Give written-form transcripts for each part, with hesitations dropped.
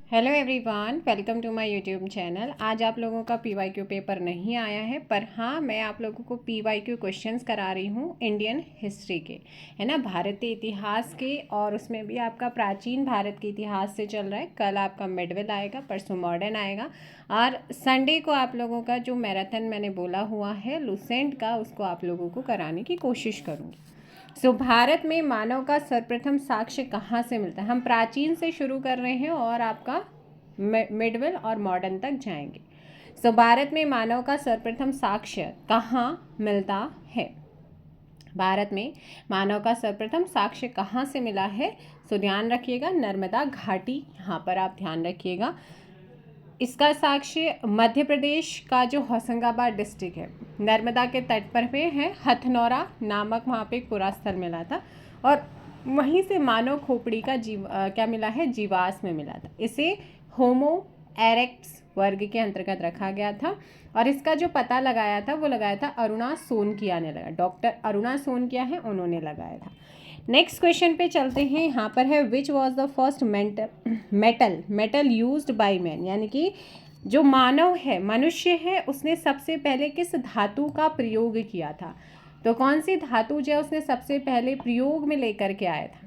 Hello everyone, welcome to my YouTube channel. आज आप लोगों का पीवाईक्यू पेपर नहीं आया है, पर हाँ मैं आप लोगों को पीवाईक्यू क्वेश्चंस करा रही हूँ इंडियन हिस्ट्री के, है ना, भारतीय इतिहास के। और उसमें भी आपका प्राचीन भारत के इतिहास से चल रहा है। कल आपका मिडविल आएगा, परसों मॉडर्न आएगा, और संडे को आप लोगों का जो मैराथन मैंने बोला हुआ है लुसेंट का, उसको आप लोगों को कराने की कोशिश करूँगी। भारत में मानव का सर्वप्रथम साक्ष्य कहाँ से मिलता है। हम प्राचीन से शुरू कर रहे हैं और आपका मिडविल और मॉडर्न तक जाएंगे। भारत में मानव का सर्वप्रथम साक्ष्य कहाँ मिलता है। भारत में मानव का सर्वप्रथम साक्ष्य कहाँ से मिला है? ध्यान रखिएगा, नर्मदा घाटी, यहाँ पर आप ध्यान रखिएगा। इसका साक्ष्य मध्य प्रदेश का जो होशंगाबाद डिस्ट्रिक्ट है, नर्मदा के तट पर पे है, हथनौरा नामक वहाँ पे एक पुरास्थल मिला था, और वहीं से मानव खोपड़ी का क्या मिला है, जीवाश्म में मिला था। इसे होमो एरेक्ट्स वर्ग के अंतर्गत रखा गया था, और इसका जो पता लगाया था वो लगाया था अरुणा सोनकिया ने लगाया, डॉक्टर अरुणा सोनकिया है, उन्होंने लगाया था। नेक्स्ट क्वेश्चन पे चलते हैं। यहाँ पर है which was the first metal used by man, यानी कि जो मानव है, मनुष्य है, उसने सबसे पहले किस धातु का प्रयोग किया था। तो कौन सी धातु जो उसने सबसे पहले प्रयोग में लेकर के आया था?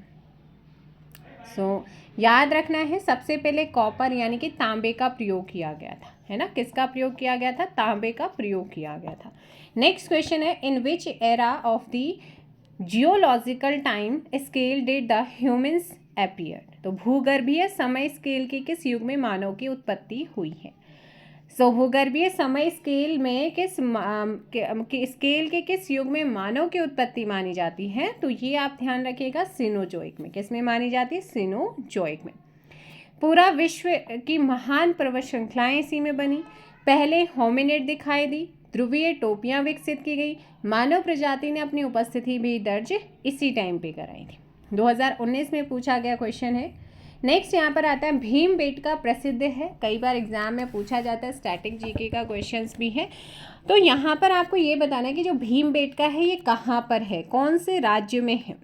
याद रखना है, सबसे पहले कॉपर यानी कि तांबे का प्रयोग किया गया था, है ना। किसका प्रयोग किया गया था? तांबे का प्रयोग किया गया था। नेक्स्ट क्वेश्चन है in which era of the geological time scale did the humans appear. तो भूगर्भीय समय स्केल के किस युग में मानव की उत्पत्ति हुई है? भूगर्भीय समय स्केल में स्केल के किस युग में मानव की उत्पत्ति मानी जाती है? तो ये आप ध्यान रखिएगा, सिनोजोइक में। किस में मानी जाती है? सिनोजोइक में। पूरा विश्व की महान पर्वत श्रृंखलाएं इसी में बनी। पहले होमिनिड दिखाई दी, ध्रुवीय टोपियां विकसित की गई, मानव प्रजाति ने अपनी उपस्थिति भी दर्ज इसी टाइम पे कराई थी। 2019 में पूछा गया क्वेश्चन है। नेक्स्ट यहाँ पर आता है भीमबेटका प्रसिद्ध है, कई बार एग्जाम में पूछा जाता है, स्टैटिक जीके का क्वेश्चंस भी है। तो यहाँ पर आपको ये बताना है कि जो भीमबेटका है ये कहाँ पर है, कौन से राज्य में है।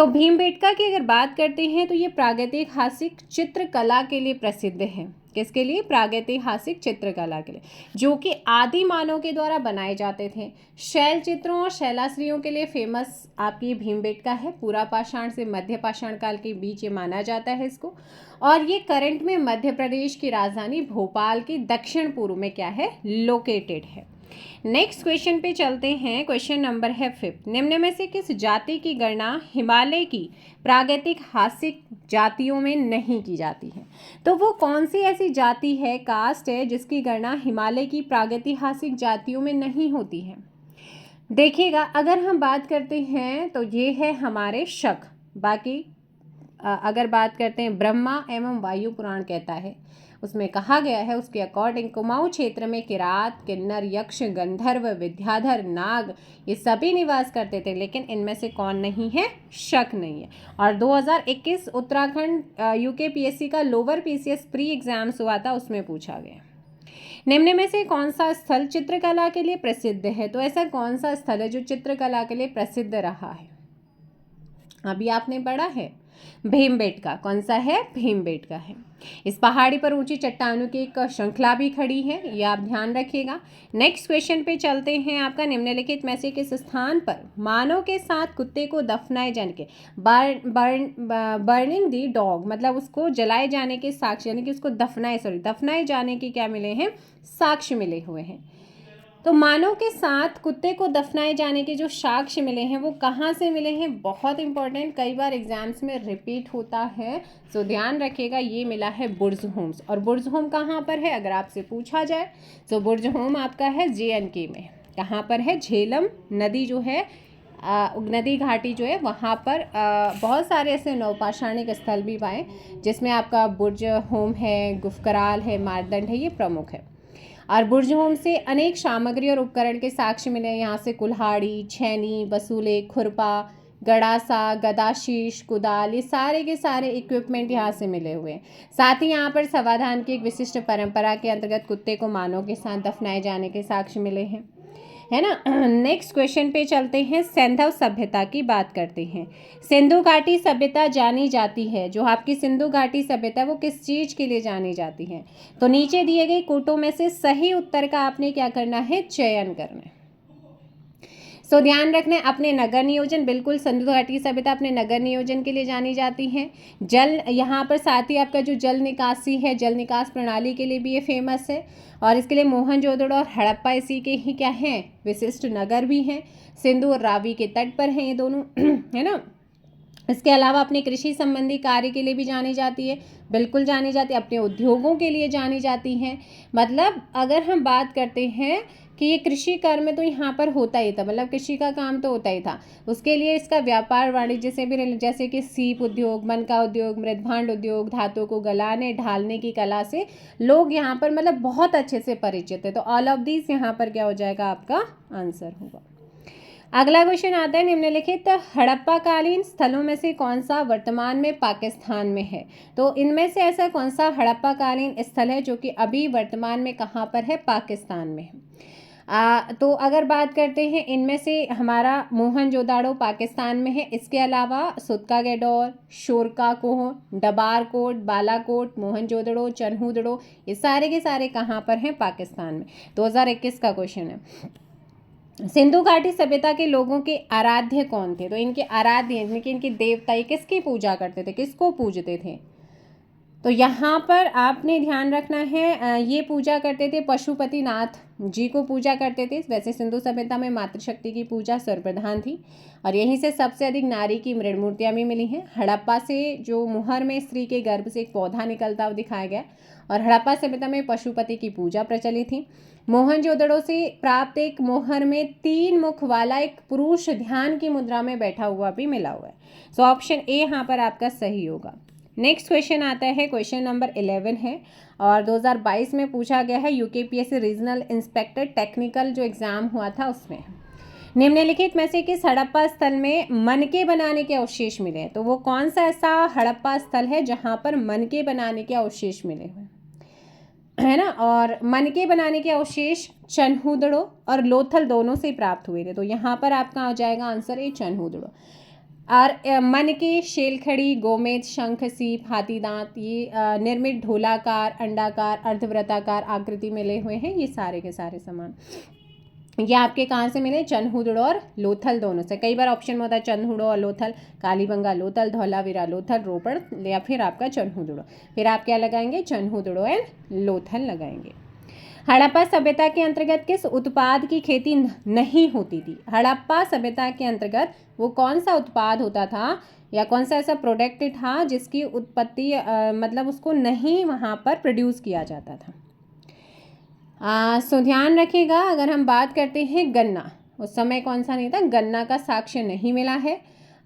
भीमबेटका की अगर बात करते हैं तो ये प्रागैतिहासिक चित्रकला के लिए प्रसिद्ध है। किसके लिए? प्रागैतिहासिक चित्रकला के लिए, जो कि आदि मानव के द्वारा बनाए जाते थे। शैल चित्रों और शैलाश्रियों के लिए फेमस आपकी भीमबेटका है। पूरा पाषाण से मध्य पाषाण काल के बीच ये माना जाता है इसको, और ये करंट में मध्य प्रदेश की राजधानी भोपाल के दक्षिण पूर्व में क्या है, लोकेटेड है। नेक्स्ट क्वेश्चन पे चलते हैं। क्वेश्चन नंबर है 5। निम्न में से किस जाति की गणना हिमालय की प्रागैतिहासिक जातियों में नहीं की जाती है? तो वो कौन सी ऐसी जाति है, कास्ट है, जिसकी गणना हिमालय की प्रागैतिहासिक जातियों में नहीं होती है? देखिएगा, अगर हम बात करते हैं तो ये है हमारे शक। बाकी अगर बात करते हैं, ब्रह्मा एवं वायु पुराण कहता है, उसमें कहा गया है, उसके अकॉर्डिंग कुमाऊं क्षेत्र में किरात, किन्नर, यक्ष, गंधर्व, विद्याधर, नाग, ये सभी निवास करते थे। लेकिन इनमें से कौन नहीं है? शक नहीं है। और 2021 उत्तराखंड यूकेपीएससी का लोअर पीसीएस प्री एग्जाम्स हुआ था, उसमें पूछा गया निम्न में से कौन सा स्थल चित्रकला के लिए प्रसिद्ध है। तो ऐसा कौन सा स्थल है जो चित्रकला के लिए प्रसिद्ध रहा है? अभी आपने पढ़ा है भीमबेटका। कौन सा है? भीमबेटका है। इस पहाड़ी पर ऊंची चट्टानों की एक श्रृंखला भी खड़ी है, ये आप ध्यान रखिएगा। नेक्स्ट क्वेश्चन पे चलते हैं। आपका निम्नलिखित में से किस स्थान पर मानव के साथ कुत्ते को दफनाए जाने के बर्निंग दी डॉग, मतलब उसको जलाए जाने के साक्ष्य, यानी कि उसको दफनाए जाने के क्या मिले हैं? साक्ष्य मिले हुए हैं। तो मानव के साथ कुत्ते को दफनाए जाने के जो साक्ष्य मिले हैं वो कहाँ से मिले हैं? बहुत इंपॉर्टेंट, कई बार एग्जाम्स में रिपीट होता है, तो ध्यान रखिएगा। ये मिला है बुर्ज होम्स। और बुर्ज होम कहाँ पर है अगर आपसे पूछा जाए? तो बुर्ज होम आपका है JNK में। कहाँ पर है? झेलम नदी जो है, नदी घाटी जो है, वहाँ पर बहुत सारे ऐसे नवपाषाणिक स्थल भी पाए, जिसमें आपका बुर्ज होम है, गुफकराल है, मारदंड है, ये प्रमुख है। और बुर्ज होम से अनेक सामग्री और उपकरण के साक्ष्य मिले हैं। यहाँ से कुल्हाड़ी, छैनी, बसूले, खुरपा, गड़ासा, गदाशीश, कुदाल, ये सारे के सारे इक्विपमेंट यहाँ से मिले हुए हैं। साथ ही यहाँ पर समाधान की एक विशिष्ट परंपरा के अंतर्गत कुत्ते को मानव के साथ दफनाए जाने के साक्ष्य मिले हैं। है ना। नेक्स्ट क्वेश्चन पे चलते हैं, सैंधव सभ्यता की बात करते हैं। सिंधु घाटी सभ्यता जानी जाती है, जो आपकी सिंधु घाटी सभ्यता है वो किस चीज़ के लिए जानी जाती है? तो नीचे दिए गए कोटों में से सही उत्तर का आपने क्या करना है, चयन करना है। सो ध्यान रखना है, अपने नगर नियोजन, बिल्कुल सिंधु घाटी सभ्यता अपने नगर नियोजन के लिए जानी जाती है। जल यहाँ पर साथ ही आपका जो जल निकासी है, जल निकास प्रणाली के लिए भी ये फेमस है, और इसके लिए मोहनजोदड़ो और हड़प्पा इसी के ही क्या हैं, विशिष्ट नगर भी हैं। सिंधु और रावी के तट पर हैं ये दोनों है ना। इसके अलावा अपने कृषि संबंधी कार्य के लिए भी जानी जाती है, बिल्कुल जानी जाती है। अपने उद्योगों के लिए जानी जाती हैं। मतलब अगर हम बात करते हैं कि ये कृषि कर्म तो यहाँ पर होता ही था, मतलब कृषि का काम तो होता ही था। उसके लिए इसका व्यापार वाणिज्य से भी, जैसे कि सीप उद्योग, मन का उद्योग, मृदभांड उद्योग, धातु को गलाने ढालने की कला से लोग यहाँ पर मतलब बहुत अच्छे से परिचित है। तो ऑल ऑफ दीज यहाँ पर क्या हो जाएगा, आपका आंसर होगा। अगला क्वेश्चन आता है, निम्नलिखित हड़प्पा कालीन स्थलों में से कौन सा वर्तमान में पाकिस्तान में है? तो इनमें से ऐसा कौन सा हड़प्पा कालीन स्थल है जो कि अभी वर्तमान में कहाँ पर है, पाकिस्तान में है? तो अगर बात करते हैं, इनमें से हमारा मोहनजोदाड़ो पाकिस्तान में है। इसके अलावा सुत्का-गैडोर, शोरकाकोह, डबारकोट, बालाकोट, मोहनजोदड़ो, चन्हूदड़ो, ये सारे के सारे कहाँ पर हैं, पाकिस्तान में। 2021 का क्वेश्चन है। सिंधु घाटी सभ्यता के लोगों के आराध्य कौन थे? तो इनके आराध्य यानी कि इनके देवता, ये किसकी पूजा करते थे, किसको पूजते थे? तो यहाँ पर आपने ध्यान रखना है, ये पूजा करते थे पशुपतिनाथ जी को पूजा करते थे। वैसे सिंधु सभ्यता में मातृशक्ति की पूजा सर्वप्रधान थी, और यहीं से सबसे अधिक नारी की मृण मूर्तियाँ भी मिली हैं। हड़प्पा से जो मुहर में स्त्री के गर्भ से एक पौधा निकलता हुआ दिखाया गया, और हड़प्पा सभ्यता में पशुपति की पूजा प्रचलित थी। मोहनजोदड़ो से प्राप्त एक मोहर में 3 मुख वाला एक पुरुष ध्यान की मुद्रा में बैठा हुआ भी मिला हुआ है। सो ऑप्शन ए यहाँ पर आपका सही होगा। नेक्स्ट क्वेश्चन आता है, क्वेश्चन नंबर 11 है, और 2022 में पूछा गया है, यूकेपीएससी रीजनल इंस्पेक्टर टेक्निकल जो एग्ज़ाम हुआ था उसमें। निम्नलिखित में से किस हड़प्पा स्थल में मनके बनाने के अवशेष मिले हैं? तो वो कौन सा ऐसा हड़प्पा स्थल है जहाँ पर मनके बनाने के अवशेष मिले हुए है ना। और मनके बनाने के अवशेष चन्हूदड़ो और लोथल दोनों से प्राप्त हुए थे। तो यहाँ पर आपका आ जाएगा आंसर ए, चन्हूदड़ो। और मनके, शेलखड़ी, गोमेद, शंख, सीप, हाथी दांत, ये निर्मित ढोलाकार, अंडाकार, अर्धवृत्ताकार आकृति मिले हुए हैं। ये सारे के सारे सामान ये आपके कहाँ से मिले, चन्हूदड़ो और लोथल दोनों से। कई बार ऑप्शन में होता है चन्हूदड़ो और लोथल, कालीबंगा लोथल, धौलावीरा लोथल, रोपड़, या फिर आपका चन्हूदड़ो। फिर आप क्या लगाएंगे, चन्हूदड़ो एंड लोथल लगाएंगे। हड़प्पा सभ्यता के अंतर्गत किस उत्पाद की खेती नहीं होती थी? हड़प्पा सभ्यता के अंतर्गत वो कौन सा उत्पाद होता था, या कौन सा ऐसा प्रोडक्ट था जिसकी उत्पत्ति मतलब उसको नहीं वहाँ पर प्रोड्यूस किया जाता था? सो ध्यान रखिएगा, अगर हम बात करते हैं गन्ना, उस समय कौन सा नहीं था, गन्ना का साक्ष्य नहीं मिला है।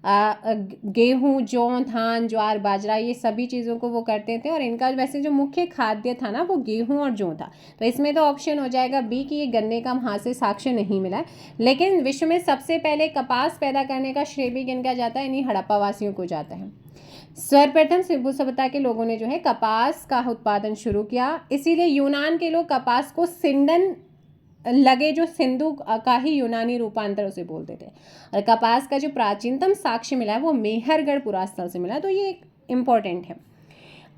गेहूँ, जौ, धान, ज्वार, बाजरा, ये सभी चीज़ों को वो करते थे, और इनका वैसे जो मुख्य खाद्य था ना वो गेहूँ और जौ था। तो इसमें तो ऑप्शन हो जाएगा बी कि ये गन्ने का वहाँ से साक्ष्य नहीं मिला है। लेकिन विश्व में सबसे पहले कपास पैदा करने का श्रेय भी किनका जाता है, इन्हीं हड़प्पा वासियों को जाता है। सर्वप्रथम सिंधु सभ्यता के लोगों ने जो है कपास का उत्पादन शुरू किया, इसीलिए यूनान के लोग कपास को सिंडन लगे जो सिंधु का ही यूनानी रूपांतर उसे बोलते थे। और कपास का जो प्राचीनतम साक्ष्य मिला है वो मेहरगढ़ पुरास्थल से मिला, तो ये एक इम्पॉर्टेंट है।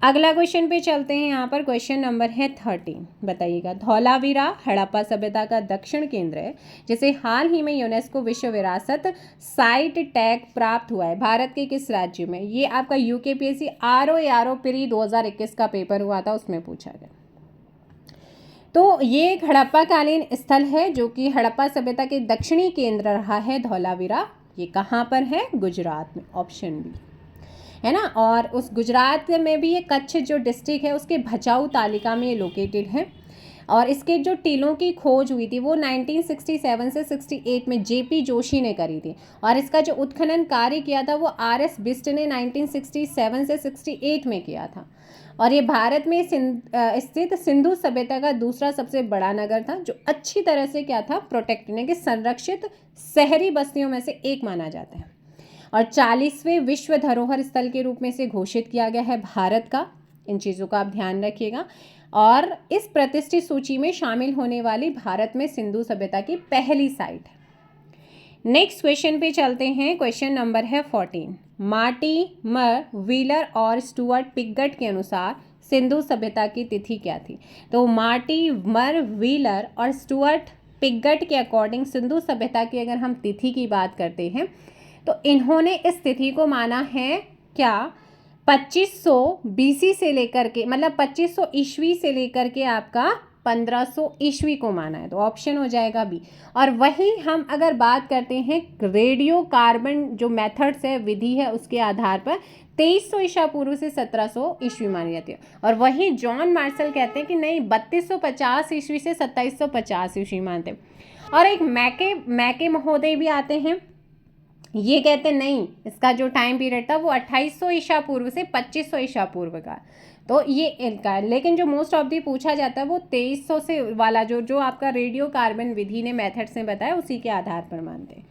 अगला क्वेश्चन पे चलते हैं, यहाँ पर क्वेश्चन नंबर है 13। बताइएगा, धौलावीरा हड़प्पा सभ्यता का दक्षिण केंद्र है जिसे हाल ही में यूनेस्को विश्व विरासत साइट टैग प्राप्त हुआ है, भारत के किस राज्य में? ये आपका यूकेपीएससी आरओ प्री 2021 का पेपर हुआ था, उसमें पूछा गया। तो ये एक हड़प्पा कालीन स्थल है जो कि हड़प्पा सभ्यता के दक्षिणी केंद्र रहा है, धौलावीरा। ये कहाँ पर है, गुजरात में, ऑप्शन बी है ना। और उस गुजरात में भी ये कच्छ जो डिस्ट्रिक्ट है उसके भचाऊ तालिका में ये लोकेटेड है। और इसके जो टीलों की खोज हुई थी वो 1967 से 68 में जेपी जोशी ने करी थी, और इसका जो उत्खनन कार्य किया था वो आरएस बिस्ट ने 1967 से 68 में किया था। और ये भारत में स्थित सिंधु सभ्यता का दूसरा सबसे बड़ा नगर था जो अच्छी तरह से क्या था, प्रोटेक्ट यानी कि संरक्षित शहरी बस्तियों में से एक माना जाता है। और 40वें विश्व धरोहर स्थल के रूप में से घोषित किया गया है भारत का। इन चीज़ों का आप ध्यान रखिएगा। और इस प्रतिष्ठित सूची में शामिल होने वाली भारत में सिंधु सभ्यता की पहली साइट है। नेक्स्ट क्वेश्चन पे चलते हैं। क्वेश्चन नंबर है 14। मार्टिमर, व्हीलर और स्टुअर्ट पिगट के अनुसार सिंधु सभ्यता की तिथि क्या थी? तो मार्टिमर, व्हीलर और स्टुअर्ट पिगट के अकॉर्डिंग सिंधु सभ्यता की अगर हम तिथि की बात करते हैं तो इन्होंने इस तिथि को माना है क्या 2500 बीसी से लेकर के, मतलब 2500 ईस्वी से लेकर के आपका 1500 ईस्वी को माना है, तो ऑप्शन हो जाएगा बी। और वही हम अगर बात करते हैं रेडियो कार्बन जो मेथड्स है, विधि है, उसके आधार पर 2300 ईसा पूर्व से 1700 ईस्वी मानी जाती है। और वही जॉन मार्शल कहते हैं कि नहीं 3250 ईस्वी से 2750 ईस्वी मानते हैं। और एक मैके महोदय भी आते हैं, ये कहते नहीं, इसका जो टाइम पीरियड था वो 2800 ईसा पूर्व से 2500 ईसा पूर्व का, तो ये इनका है। लेकिन जो मोस्ट ऑफ दी पूछा जाता है वो 2300 से वाला जो आपका रेडियो कार्बन विधि ने मेथड से बताया, उसी के आधार पर मानते हैं।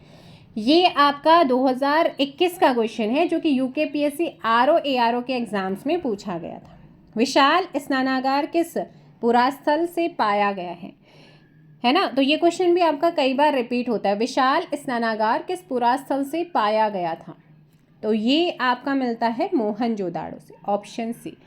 ये आपका 2021 का क्वेश्चन है जो कि यूकेपीएससी आरओ एआरओ के एग्जाम्स में पूछा गया था। विशाल स्नानागार किस पुरास्थल से पाया गया है ना? तो ये क्वेश्चन भी आपका कई बार रिपीट होता है। विशाल स्नानागार किस पुरास्थल से पाया गया था? तो ये आपका मिलता है मोहनजोदाड़ो से, ऑप्शन सी।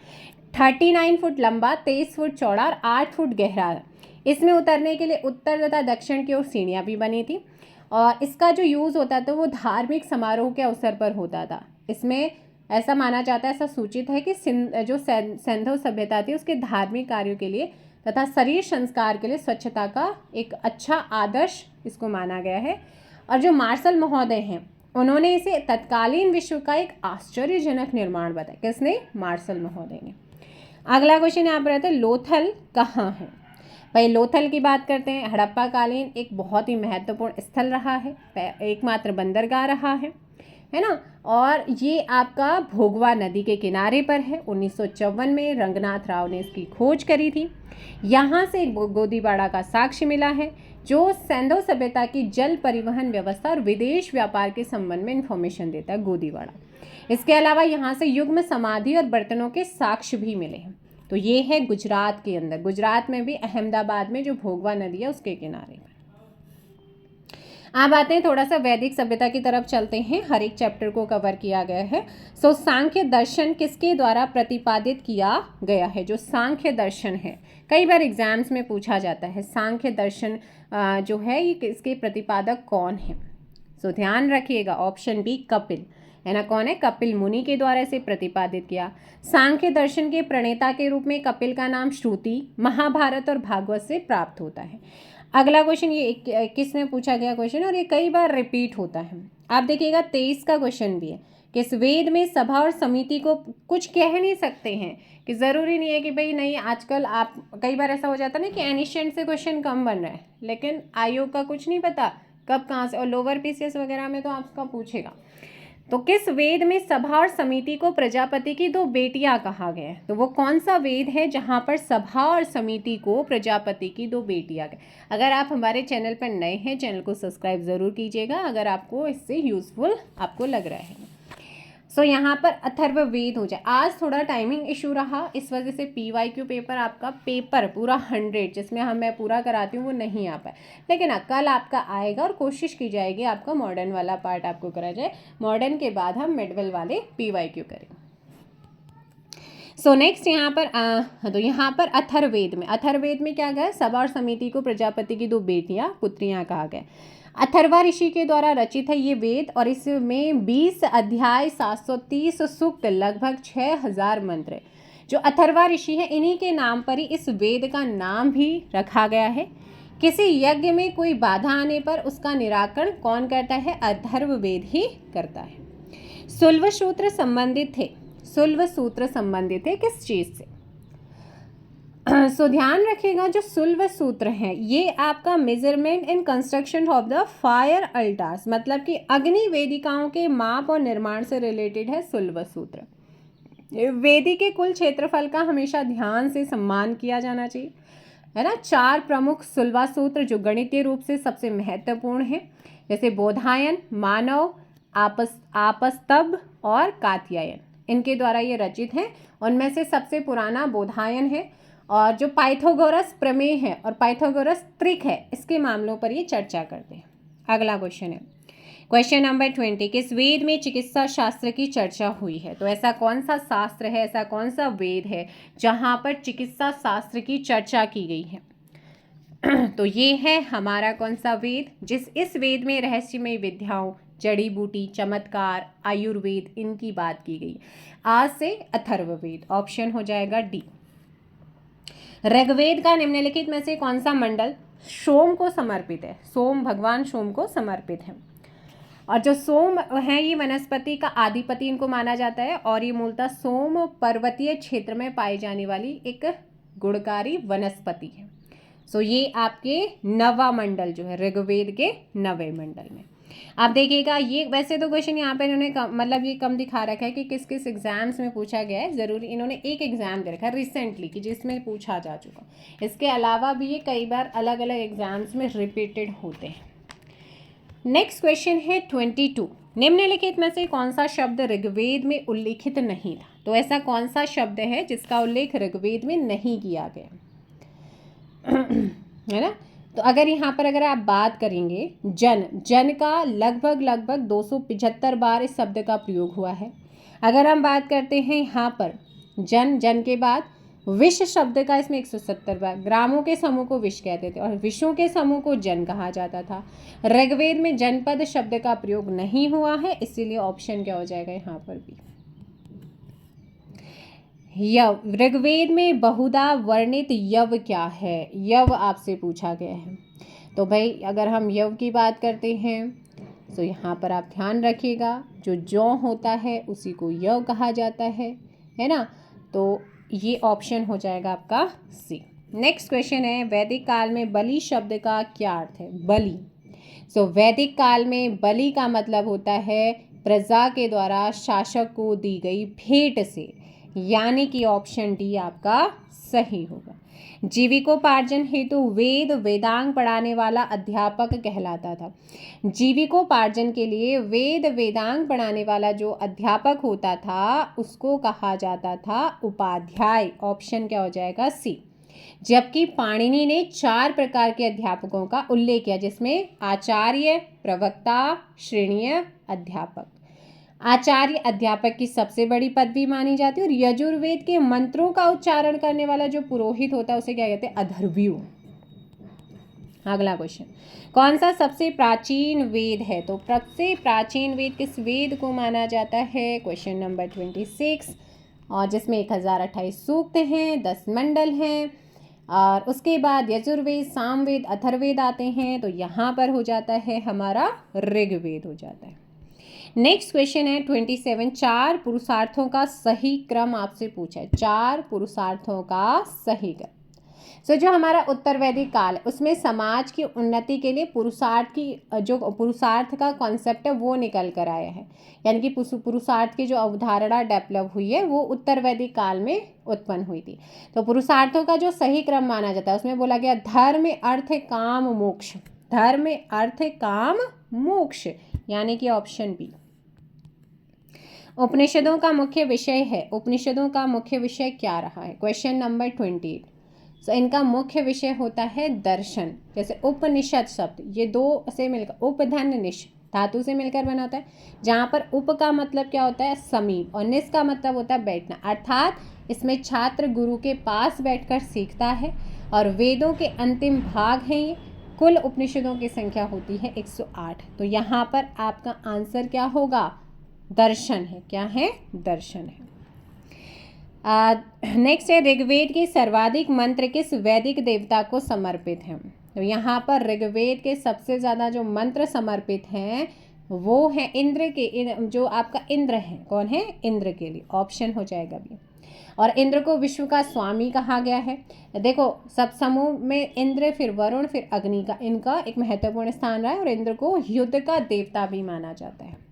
39 फुट लंबा, 23 फुट चौड़ा और 8 फुट गहरा है। इसमें उतरने के लिए उत्तर तथा दक्षिण की ओर सीढ़ियाँ भी बनी थी और इसका जो यूज़ होता था वो धार्मिक समारोह के अवसर पर होता था। इसमें ऐसा माना जाता है, ऐसा सूचित है कि जो सिंधु सभ्यता थी उसके धार्मिक कार्यों के लिए तथा शरीर संस्कार के लिए स्वच्छता का एक अच्छा आदर्श इसको माना गया है। और जो मार्शल महोदय हैं उन्होंने इसे तत्कालीन विश्व का एक आश्चर्यजनक निर्माण बताया। किसने? मार्शल महोदय ने। अगला क्वेश्चन यहाँ पर रहता है लोथल कहाँ है? भाई लोथल की बात करते हैं। हड़प्पा कालीन एक बहुत ही महत्वपूर्ण स्थल रहा है, एकमात्र बंदरगाह रहा है ना? और ये आपका भोगवा नदी के किनारे पर है। 1954 में रंगनाथ राव ने इसकी खोज करी थी। यहाँ से गोदीवाड़ा का साक्ष्य मिला है जो सिंधु सभ्यता की जल परिवहन व्यवस्था और विदेश व्यापार के संबंध में इंफॉर्मेशन देता है, गोदीवाड़ा। इसके अलावा यहाँ से युग्म समाधि और बर्तनों के साक्ष्य भी मिले हैं। तो ये है गुजरात के अंदर, गुजरात में भी अहमदाबाद में जो भोगवा नदी है उसके किनारे पर। अब आते हैं थोड़ा सा वैदिक सभ्यता की तरफ चलते हैं। हर एक चैप्टर को कवर किया गया है। सो सांख्य दर्शन किसके द्वारा प्रतिपादित किया गया है? जो सांख्य दर्शन है कई बार एग्जाम्स में पूछा जाता है, सांख्य दर्शन जो है ये इसके प्रतिपादक कौन है? सो ध्यान रखिएगा, ऑप्शन बी कपिल है ना। कौन है? कपिल मुनि के द्वारा इसे प्रतिपादित किया। सांख्य दर्शन के प्रणेता के रूप में कपिल का नाम श्रुति, महाभारत और भागवत से प्राप्त होता है। अगला क्वेश्चन ये 21 में पूछा गया क्वेश्चन और ये कई बार रिपीट होता है। आप देखिएगा 23 का क्वेश्चन भी है। किस वेद में सभा और समिति को कुछ कह नहीं सकते हैं कि ज़रूरी नहीं है कि भाई नहीं, आजकल आप कई बार ऐसा हो जाता है ना कि एनिशिएंट से क्वेश्चन कम बन रहा है लेकिन आयोग का कुछ नहीं पता कब कहाँ से, और लोअर पीसीएस वगैरह में तो आपका पूछेगा। तो किस वेद में सभा और समिति को प्रजापति की दो बेटियां कहा गया है? तो वो कौन सा वेद है जहां पर सभा और समिति को प्रजापति की दो बेटियां गए? अगर आप हमारे चैनल पर नए हैं, चैनल को सब्सक्राइब ज़रूर कीजिएगा अगर आपको इससे यूज़फुल आपको लग रहा है। सो यहाँ पर अथर्ववेद हो जाए। आज थोड़ा टाइमिंग इशू रहा, इस वजह से PYQ पेपर आपका पेपर पूरा 100 जिसमें मैं पूरा कराती हूँ वो नहीं आ पाए, लेकिन कल आपका आएगा और कोशिश की जाएगी आपका मॉडर्न वाला पार्ट आपको करा जाए। मॉडर्न के बाद हम मिडवेल वाले PYQ करें। सो नेक्स्ट यहाँ पर तो यहाँ पर अथर्ववेद में क्या गया? सभा और समिति को प्रजापति की दो बेटियाँ पुत्रियाँ कहा गया। अथर्वा ऋषि के द्वारा रचित है ये वेद और इसमें 20 अध्याय, 730 सूक्त, लगभग 6000 मंत्र। जो अथर्वा ऋषि है इन्हीं के नाम पर ही इस वेद का नाम भी रखा गया है। किसी यज्ञ में कोई बाधा आने पर उसका निराकरण कौन करता है? अथर्ववेद ही करता है। सुल्व सूत्र संबंधित थे किस चीज से? सो ध्यान रखिएगा जो सुल्व सूत्र है ये आपका measurement in construction of the fire altars, मतलब कि अग्नि वेदिकाओं के माप और निर्माण से रिलेटेड है सुल्व सूत्र। वेदी के कुल क्षेत्रफल का हमेशा ध्यान से सम्मान किया जाना चाहिए, है ना। 4 प्रमुख सुल्वा सूत्र जो गणितीय रूप से सबसे महत्वपूर्ण है, जैसे बोधायन, मानव, आपस्तब और कात्यायन, इनके द्वारा ये रचित हैं उनमें से सबसे पुराना बोधायन है, और जो पाइथागोरस प्रमेय है और पाइथागोरस त्रिक है, इसके मामलों पर ये चर्चा करते हैं। अगला क्वेश्चन है क्वेश्चन नंबर 20, किस वेद में चिकित्सा शास्त्र की चर्चा हुई है? तो ऐसा कौन सा शास्त्र है, ऐसा कौन सा वेद है जहाँ पर चिकित्सा शास्त्र की चर्चा की गई है? तो ये है हमारा कौन सा वेद, इस वेद में रहस्यमय विद्याओं, जड़ी बूटी, चमत्कार, आयुर्वेद, इनकी बात की गई। आज से अथर्ववेद, ऑप्शन हो जाएगा डी। ऋग्वेद का निम्नलिखित में से कौन सा मंडल सोम को समर्पित है? सोम, भगवान सोम को समर्पित है। और जो सोम है ये वनस्पति का आदिपति इनको माना जाता है, और ये मूलतः सोम पर्वतीय क्षेत्र में पाई जाने वाली एक गुणकारी वनस्पति है। सो ये आपके नवा मंडल जो है ऋग्वेद के नवे मंडल में। आप देखिएगा ये वैसे तो क्वेश्चन यहाँ पे इन्होंने मतलब ये कम दिखा रखा है कि किस किस एग्जाम्स में पूछा गया है। ज़रूरी इन्होंने एक एग्जाम दे रखा है रिसेंटली कि जिसमें पूछा जा चुका। इसके अलावा भी ये कई बार अलग अलग एग्जाम्स में रिपीटेड होते हैं। नेक्स्ट क्वेश्चन है 22, निम्नलिखित में से कौन सा शब्द ऋग्वेद में उल्लेखित नहीं था? तो ऐसा कौन सा शब्द है जिसका उल्लेख ऋग्वेद में नहीं किया गया है ना? तो अगर यहाँ पर अगर आप बात करेंगे जन का लगभग 275 बार इस शब्द का प्रयोग हुआ है। अगर हम बात करते हैं यहाँ पर जन के बाद विश्व शब्द का इसमें 170 बार, ग्रामों के समूह को विश्व कहते थे और विश्वों के समूह को जन कहा जाता था। ऋग्वेद में जनपद शब्द का प्रयोग नहीं हुआ है, इसीलिए ऑप्शन क्या हो जाएगा यहाँ पर भी यव। ऋग्वेद में बहुधा वर्णित यव क्या है? यव आपसे पूछा गया है। तो भाई अगर हम यव की बात करते हैं तो यहाँ पर आप ध्यान रखिएगा जो जौ होता है उसी को यव कहा जाता है ना? तो ये ऑप्शन हो जाएगा आपका सी। नेक्स्ट क्वेश्चन है वैदिक काल में बलि शब्द का क्या अर्थ है? बलि। सो वैदिक काल में बलि का मतलब होता है प्रजा के द्वारा शासक को दी गई भेंट से, यानी कि ऑप्शन डी आपका सही होगा। जीविकोपार्जन हेतु वेद वेदांग पढ़ाने वाला अध्यापक कहलाता था। जीविकोपार्जन के लिए वेद वेदांग पढ़ाने वाला जो अध्यापक होता था उसको कहा जाता था उपाध्याय, ऑप्शन क्या हो जाएगा सी। जबकि पाणिनि ने 4 प्रकार के अध्यापकों का उल्लेख किया, जिसमें आचार्य, प्रवक्ता, श्रेणीय, अध्यापक। आचार्य अध्यापक की सबसे बड़ी पदवी मानी जाती है और यजुर्वेद के मंत्रों का उच्चारण करने वाला जो पुरोहित होता है उसे क्या कहते हैं? अधर्व्यु। अगला क्वेश्चन, कौन सा सबसे प्राचीन वेद है? तो सबसे प्राचीन वेद किस वेद को माना जाता है? क्वेश्चन नंबर 26, और जिसमें 1028 सूक्त हैं, 10 मंडल हैं, और उसके बाद यजुर्वेद, सामवेद, अथर्ववेद आते हैं। तो यहाँ पर हो जाता है हमारा ऋग्वेद हो जाता है। नेक्स्ट क्वेश्चन है 27, 4 पुरुषार्थों का सही क्रम आपसे पूछा है। 4 पुरुषार्थों का सही क्रम। सो जो हमारा उत्तर वैदिक काल है उसमें समाज की उन्नति के लिए पुरुषार्थ का कॉन्सेप्ट है वो निकल कर आया है, यानी कि पुरुषार्थ की जो अवधारणा डेवलप हुई है वो उत्तर वैदिक काल में उत्पन्न हुई थी। तो पुरुषार्थों का जो सही क्रम माना जाता है उसमें बोला गया धर्म अर्थ काम मोक्ष, धर्म अर्थ काम मोक्ष, यानी कि ऑप्शन बी। उपनिषदों का मुख्य विषय है, उपनिषदों का मुख्य विषय क्या रहा है? Question number 28। सो इनका मुख्य विषय होता है दर्शन। जैसे उपनिषद शब्द ये 2 से मिलकर उपधन निश धातु से मिलकर बना होता है, जहाँ पर उप का मतलब क्या होता है? समीप, और निस का मतलब होता है बैठना, अर्थात इसमें छात्र गुरु के पास बैठकर सीखता है और वेदों के अंतिम भाग हैं ये। कुल उपनिषदों की संख्या होती है 108। तो यहाँ पर आपका आंसर क्या होगा? दर्शन है। क्या है? दर्शन है। नेक्स्ट है ऋग्वेद के सर्वाधिक मंत्र किस वैदिक देवता को समर्पित हैं? तो यहाँ पर ऋग्वेद के सबसे ज़्यादा जो मंत्र समर्पित हैं वो है इंद्र के, जो आपका इंद्र है। कौन है? इंद्र के लिए, ऑप्शन हो जाएगा भी। और इंद्र को विश्व का स्वामी कहा गया है। देखो सब समूह में इंद्र, फिर वरुण, फिर अग्नि का इनका एक महत्वपूर्ण स्थान रहा है, और इंद्र को युद्ध का देवता भी माना जाता है।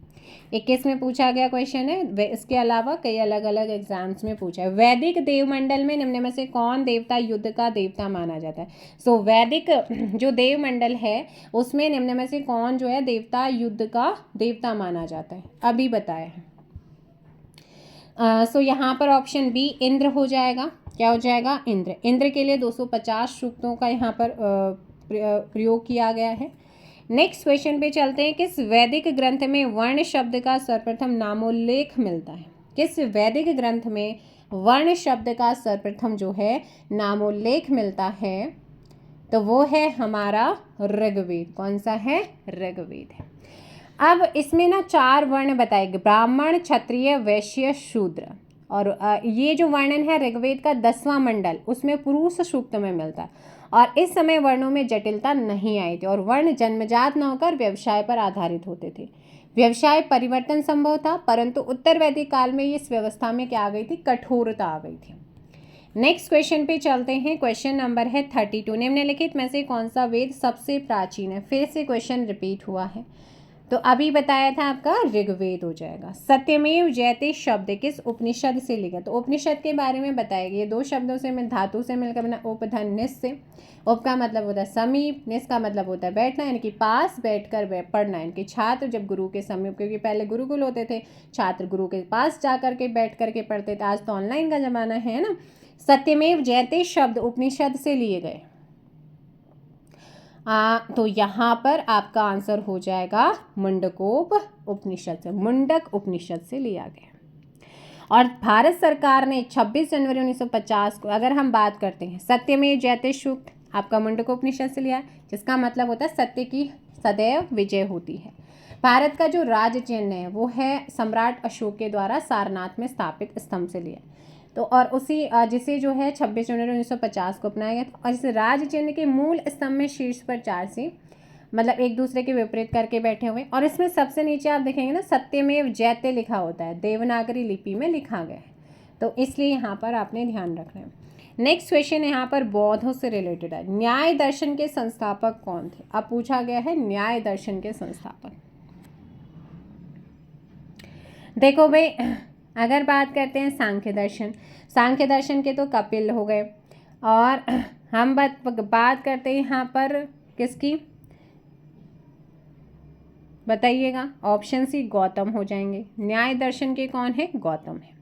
21 में पूछा गया क्वेश्चन है। इसके अलावा कई अलग अलग एग्जाम्स में पूछा है वैदिक देवमंडल में निम्न में से कौन देवता युद्ध का देवता माना जाता है? सो वैदिक जो देवमंडल है उसमें निम्न में से कौन जो है देवता युद्ध का देवता माना जाता है? अभी बताया है। सो यहाँ पर ऑप्शन बी इंद्र हो जाएगा। क्या हो जाएगा? इंद्र। इंद्र के लिए 250 सूक्तों का यहाँ पर प्रयोग किया गया है। नेक्स्ट क्वेश्चन पे चलते हैं। किस वैदिक ग्रंथ में वर्ण शब्द का सर्वप्रथम नामोल्लेख मिलता है? किस वैदिक ग्रंथ में वर्ण शब्द का सर्वप्रथम जो है नामोल्लेख मिलता है? तो वो है हमारा ऋग्वेद। कौन सा है? ऋग्वेद है। अब इसमें ना 4 वर्ण बताए गए, ब्राह्मण, क्षत्रिय, वैश्य, शूद्र। और ये जो वर्णन है ऋग्वेद का 10वां मंडल, उसमें पुरुष सूक्त में मिलता है। और इस समय वर्णों में जटिलता नहीं आई थी और वर्ण जन्मजात न होकर व्यवसाय पर आधारित होते थे। व्यवसाय परिवर्तन संभव था, परंतु उत्तर वैदिक काल में इस व्यवस्था में क्या आ गई थी? कठोरता आ गई थी। नेक्स्ट क्वेश्चन पे चलते हैं। क्वेश्चन नंबर है 32। निम्नलिखित में से कौन सा वेद सबसे प्राचीन है? फिर से क्वेश्चन रिपीट हुआ है। तो अभी बताया था आपका ऋग्वेद हो जाएगा। सत्यमेव जयते शब्द किस उपनिषद से लिखा? तो उपनिषद के बारे में बताएगा। ये 2 शब्दों से मिल, धातु से मिलकर बना। उपधन निस से। उप का मतलब होता है समीप, निस का मतलब होता है बैठना, यानी कि पास बैठकर पढ़ना। इनके छात्र जब गुरु के समीप, क्योंकि पहले गुरुकुल होते थे, छात्र गुरु के पास जा करके बैठ करके पढ़ते थे। आज तो ऑनलाइन का जमाना है ना। सत्यमेव जयते शब्द उपनिषद से लिए गए। तो यहाँ पर आपका आंसर हो जाएगा मुंडकोप उपनिषद से। मुंडक उपनिषद से लिया गया। और भारत सरकार ने 26 जनवरी 1950 को, अगर हम बात करते हैं, सत्यमेव जयते सूक्त आपका मुंडकोपनिषद से लिया है, जिसका मतलब होता है सत्य की सदैव विजय होती है। भारत का जो राज्य चिन्ह है वो है सम्राट अशोक के द्वारा सारनाथ में स्थापित स्तंभ से लिया। तो और उसी जिसे जो है 26 जनवरी 1950 को अपनाया गया था। और इस राज्य चिन्ह के मूल स्तंभ में शीर्ष पर 4 सिंह, मतलब एक दूसरे के विपरीत करके बैठे हुए। और इसमें सबसे नीचे आप देखेंगे ना, सत्यमेव जयते लिखा होता है, देवनागरी लिपि में लिखा गया है। तो इसलिए यहाँ पर आपने ध्यान रखना है। नेक्स्ट क्वेश्चन यहाँ पर बौद्धों से रिलेटेड है। न्याय दर्शन के संस्थापक कौन थे? अब पूछा गया है न्याय दर्शन के संस्थापक। देखो भाई, अगर बात करते हैं सांख्य दर्शन, सांख्य दर्शन के तो कपिल हो गए। और हम बात करते हैं यहाँ पर किसकी? बताइएगा। ऑप्शन सी गौतम हो जाएंगे। न्याय दर्शन के कौन है? गौतम है।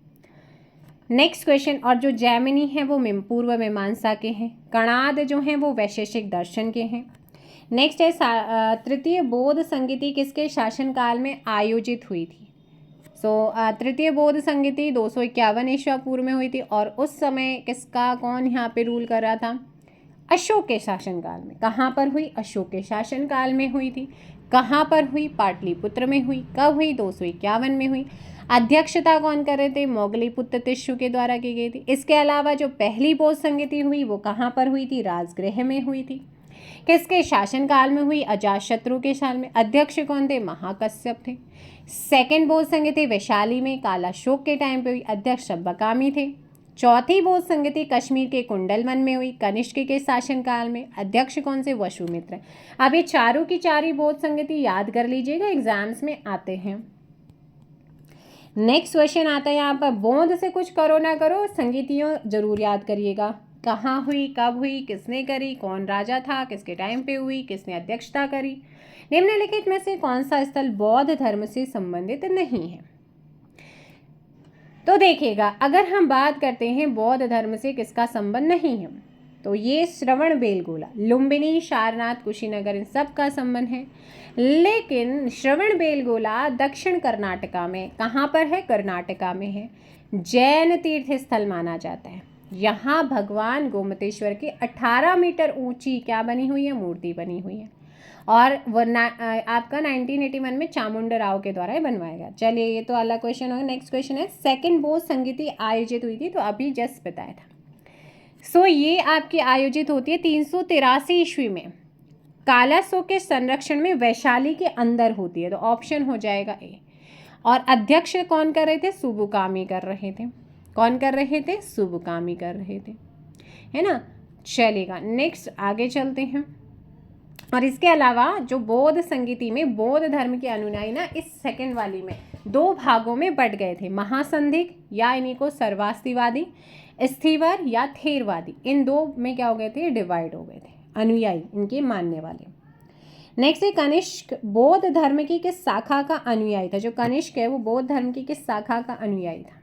Next question. और जो जैमिनी है वो पूर्व मीमांसा के हैं। कणाद जो हैं वो वैशेषिक दर्शन के हैं। नेक्स्ट है तृतीय बौद्ध संगीति किसके शासनकाल में आयोजित हुई थी? तृतीय बौद्ध संगीति 251 ईस्वी पूर्व में हुई थी। और उस समय किसका, कौन यहाँ पे रूल कर रहा था? अशोक के शासनकाल में। कहाँ पर हुई? अशोक के शासनकाल में हुई थी। कहाँ पर हुई? पाटलिपुत्र में हुई। कब हुई? 251 में हुई। अध्यक्षता कौन कर रहे थे? मोगलीपुत्र तिष्यु के द्वारा की गई थी। इसके अलावा जो पहली बौद्ध संगीति हुई वो कहाँ पर हुई थी? राजगृह में हुई थी। किसके शासनकाल में हुई? अजातशत्रु के साल में। अध्यक्ष कौन थे? महाकश्यप थे। सेकेंड बौद्ध संगीति वैशाली में कालाशोक के टाइम पे हुई। अध्यक्ष बकामी थे। चौथी बौद्ध संगीति कश्मीर के कुंडलवन में हुई कनिष्क के शासनकाल में। अध्यक्ष कौन से? वसुमित्र। अब ये चारों की चारी बौद्ध संगीति याद कर लीजिएगा, एग्जाम्स में आते हैं। नेक्स्ट क्वेश्चन आता है यहाँ पर, बौद्ध से कुछ करो ना करो संगीतियों जरूर याद करिएगा। कहाँ हुई, कब हुई, किसने करी, कौन राजा था, किसके टाइम पे हुई, किसने अध्यक्षता करी? निम्नलिखित में से कौन सा स्थल बौद्ध धर्म से संबंधित नहीं है? तो देखिएगा, अगर हम बात करते हैं बौद्ध धर्म से किसका संबंध नहीं है, तो ये श्रवण बेलगोला, लुम्बिनी, सारनाथ, कुशीनगर, इन सब का संबंध है। लेकिन श्रवण बेलगोला दक्षिण कर्नाटका में, कहाँ पर है? कर्नाटका में है। जैन तीर्थ स्थल माना जाता है। यहाँ भगवान गोमतेश्वर की 18 मीटर ऊंची क्या बनी हुई है? मूर्ति बनी हुई है। और वो आपका 1981 में चामुंडा राव के द्वारा बनवाया गया। चलिए, ये तो अलग क्वेश्चन होगा। नेक्स्ट क्वेश्चन है, सेकंड बौद्ध संगीति आयोजित हुई थी, तो अभी जस्ट बताया था। ये आपकी आयोजित होती है 383 ईस्वी में। कालाशोक के संरक्षण में वैशाली के अंदर होती है, तो ऑप्शन हो जाएगा ए। और अध्यक्ष कौन कर रहे थे? सुबुकामी कर रहे थे। कौन कर रहे थे? सुबुकामी कर रहे थे, है ना। चलेगा, नेक्स्ट आगे चलते हैं। और इसके अलावा जो बौद्ध संगीति में बौद्ध धर्म के अनुयायी ना इस सेकंड वाली में 2 भागों में बट गए थे। महासंदिग्ध या इन्हीं को सर्वास्तिवादी, स्थीवर या थेरवादी, इन 2 में क्या हो गए थे? डिवाइड हो गए थे अनुयायी, इनके मानने वाले। नेक्स्ट है कनिष्क बौद्ध धर्म की किस शाखा का अनुयायी था? जो कनिष्क है वो बौद्ध धर्म की किस शाखा का अनुयायी था?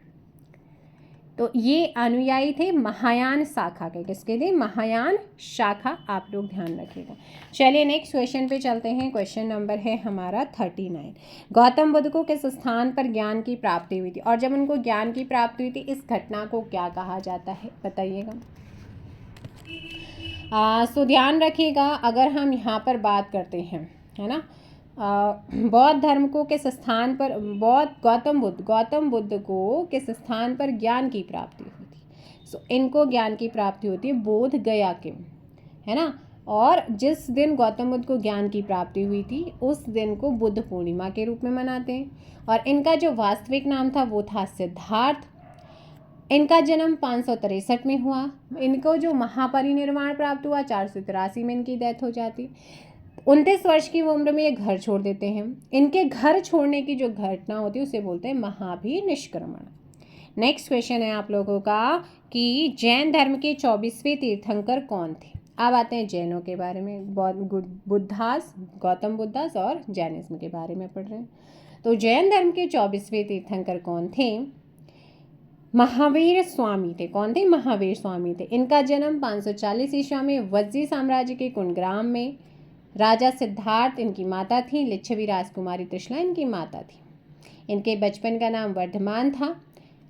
तो ये अनुयायी थे महायान शाखा के। किसके थे? महायान शाखा, आप लोग ध्यान रखिएगा। चलिए नेक्स्ट क्वेश्चन पे चलते हैं। क्वेश्चन नंबर है हमारा 39। गौतम बुद्ध को किस स्थान पर ज्ञान की प्राप्ति हुई थी, और जब उनको ज्ञान की प्राप्ति हुई थी इस घटना को क्या कहा जाता है, बताइएगा। सो ध्यान रखिएगा, अगर हम यहाँ पर बात करते हैं, है ना, बौद्ध धर्म को किस स्थान पर गौतम बुद्ध को किस स्थान पर ज्ञान की प्राप्ति हुई थी। सो इनको ज्ञान की प्राप्ति होती है बोध गया के, है ना। और जिस दिन गौतम बुद्ध को ज्ञान की प्राप्ति हुई थी उस दिन को बुद्ध पूर्णिमा के रूप में मनाते हैं। और इनका जो वास्तविक नाम था वो था सिद्धार्थ। इनका जन्म 563 में हुआ। इनको जो महापरिनिर्वाण प्राप्त हुआ 483 में इनकी डेथ हो जाती। 29 वर्ष की उम्र में ये घर छोड़ देते हैं। इनके घर छोड़ने की जो घटना होती है उसे बोलते हैं महाभिनिष्क्रमण। नेक्स्ट क्वेश्चन है आप लोगों का कि जैन धर्म के 24वें तीर्थंकर कौन थे। अब आते हैं जैनों के बारे में। बुद्धास, गौतम बुद्धास और जैनिज्म के बारे में पढ़ रहे हैं। तो जैन धर्म के 24वें तीर्थंकर कौन थे? महावीर स्वामी थे। कौन थे? महावीर स्वामी थे। इनका जन्म 540 ईस्वी में वज्जी साम्राज्य के कुंडग्राम में। राजा सिद्धार्थ इनकी माता थी। लिच्छवी राजकुमारी त्रिशला इनकी माता थी। इनके बचपन का नाम वर्धमान था।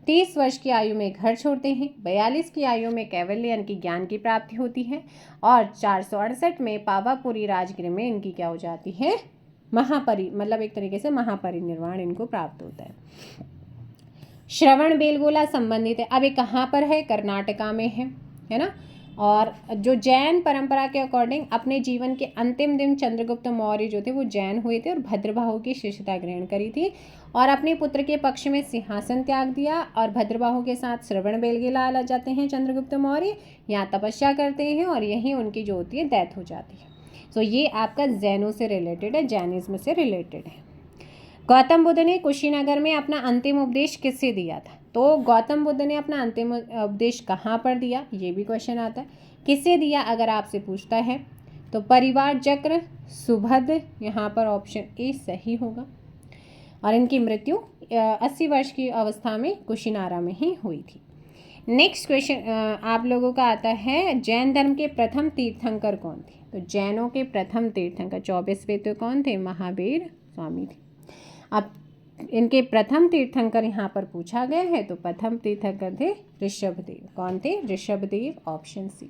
30 वर्ष की आयु में घर छोड़ते हैं। 42 की आयु में कैवल्य इनकी ज्ञान की प्राप्ति होती है। और 468 में पावापुरी राजगृह में इनकी क्या हो जाती है? मतलब एक तरीके से महापरिनिर्वाण इनको प्राप्त होता है। श्रवण बेलगोला संबंधित है। अब ये कहाँ पर है? कर्नाटका में है ना। और जो जैन परंपरा के अकॉर्डिंग अपने जीवन के अंतिम दिन चंद्रगुप्त मौर्य जो थे वो जैन हुए थे और भद्रबाहु की शिष्यता ग्रहण करी थी और अपने पुत्र के पक्ष में सिंहासन त्याग दिया। और भद्रबाहु के साथ श्रवण बेलगोला आ जाते हैं चंद्रगुप्त मौर्य, यहाँ तपस्या करते हैं और यहीं उनकी जो होती है डेथ हो जाती है। तो ये आपका जैनों से रिलेटेड है, जैनिज्म से रिलेटेड है। गौतम बुद्ध ने कुशीनगर में अपना अंतिम उपदेश किससे दिया था? तो गौतम बुद्ध ने अपना अंतिम उपदेश कहाँ पर दिया, ये भी क्वेश्चन आता है। किससे दिया अगर आपसे पूछता है तो परिवार चक्र सुभद्र, यहाँ पर ऑप्शन ए सही होगा। और इनकी मृत्यु 80 वर्ष की अवस्था में कुशीनारा में ही हुई थी। नेक्स्ट क्वेश्चन आप लोगों का आता है, जैन धर्म के प्रथम तीर्थंकर कौन थे? तो जैनों के प्रथम तीर्थंकर 24वें तो कौन थे? महावीर स्वामी थे। अब इनके प्रथम तीर्थंकर यहाँ पर पूछा गया है तो प्रथम तीर्थंकर थे ऋषभदेव। कौन थे? Rishabhdev, option C.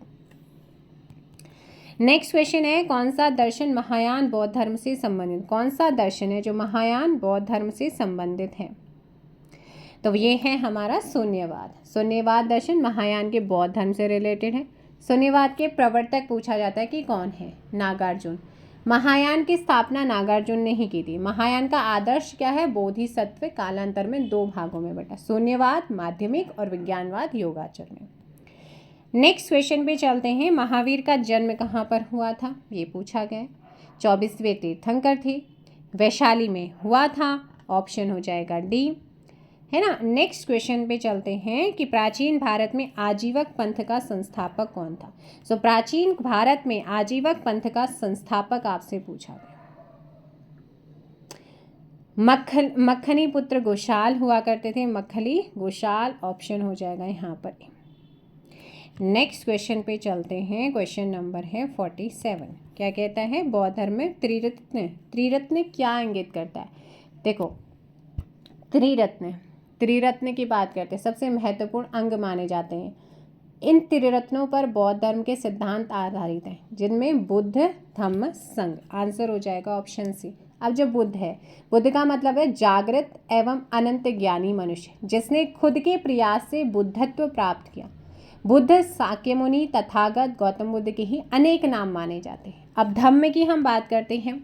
Next question है, कौन सा दर्शन महायान बौद्ध धर्म से संबंधित? कौन सा दर्शन है जो महायान बौद्ध धर्म से संबंधित है? तो ये है हमारा शून्यवाद। शून्यवाद दर्शन महायान के बौद्ध धर्म से रिलेटेड है। शून्यवाद के प्रवर्तक पूछा जाता है कि कौन है? नागार्जुन। महायान की स्थापना नागार्जुन ने ही की थी। महायान का आदर्श क्या है? बोधिसत्व कालांतर में 2 भागों में बटा, शून्यवाद माध्यमिक और विज्ञानवाद योगाचरण। नेक्स्ट क्वेश्चन पे चलते हैं। महावीर का जन्म कहाँ पर हुआ था? ये पूछा गया। 24वें तीर्थंकर थे, वैशाली में हुआ था, ऑप्शन हो जाएगा डी, है ना। नेक्स्ट क्वेश्चन पे चलते हैं कि प्राचीन भारत में आजीवक पंथ का संस्थापक कौन था? सो प्राचीन भारत में आजीवक पंथ का संस्थापक आपसे पूछा गया। मक्खनी पुत्र गोशाल हुआ करते थे, मक्खली गोशाल, ऑप्शन हो जाएगा यहाँ पर। नेक्स्ट क्वेश्चन पे चलते हैं। क्वेश्चन नंबर है 47। क्या कहता है? बौद्ध धर्म में त्रिरत्न क्या इंगित करता है? देखो, त्रिरत्न की बात करते हैं, सबसे महत्वपूर्ण अंग माने जाते हैं। इन त्रिरत्नों पर बौद्ध धर्म के सिद्धांत आधारित हैं, जिनमें बुद्ध, धम्म, संघ। आंसर हो जाएगा ऑप्शन सी। अब जब बुद्ध है, बुद्ध का मतलब है जागृत एवं अनंत ज्ञानी मनुष्य, जिसने खुद के प्रयास से बुद्धत्व प्राप्त किया। बुद्ध, साक्यमुनि, तथागत, गौतम बुद्ध के ही अनेक नाम माने जाते हैं। अब धम्म की हम बात करते हैं।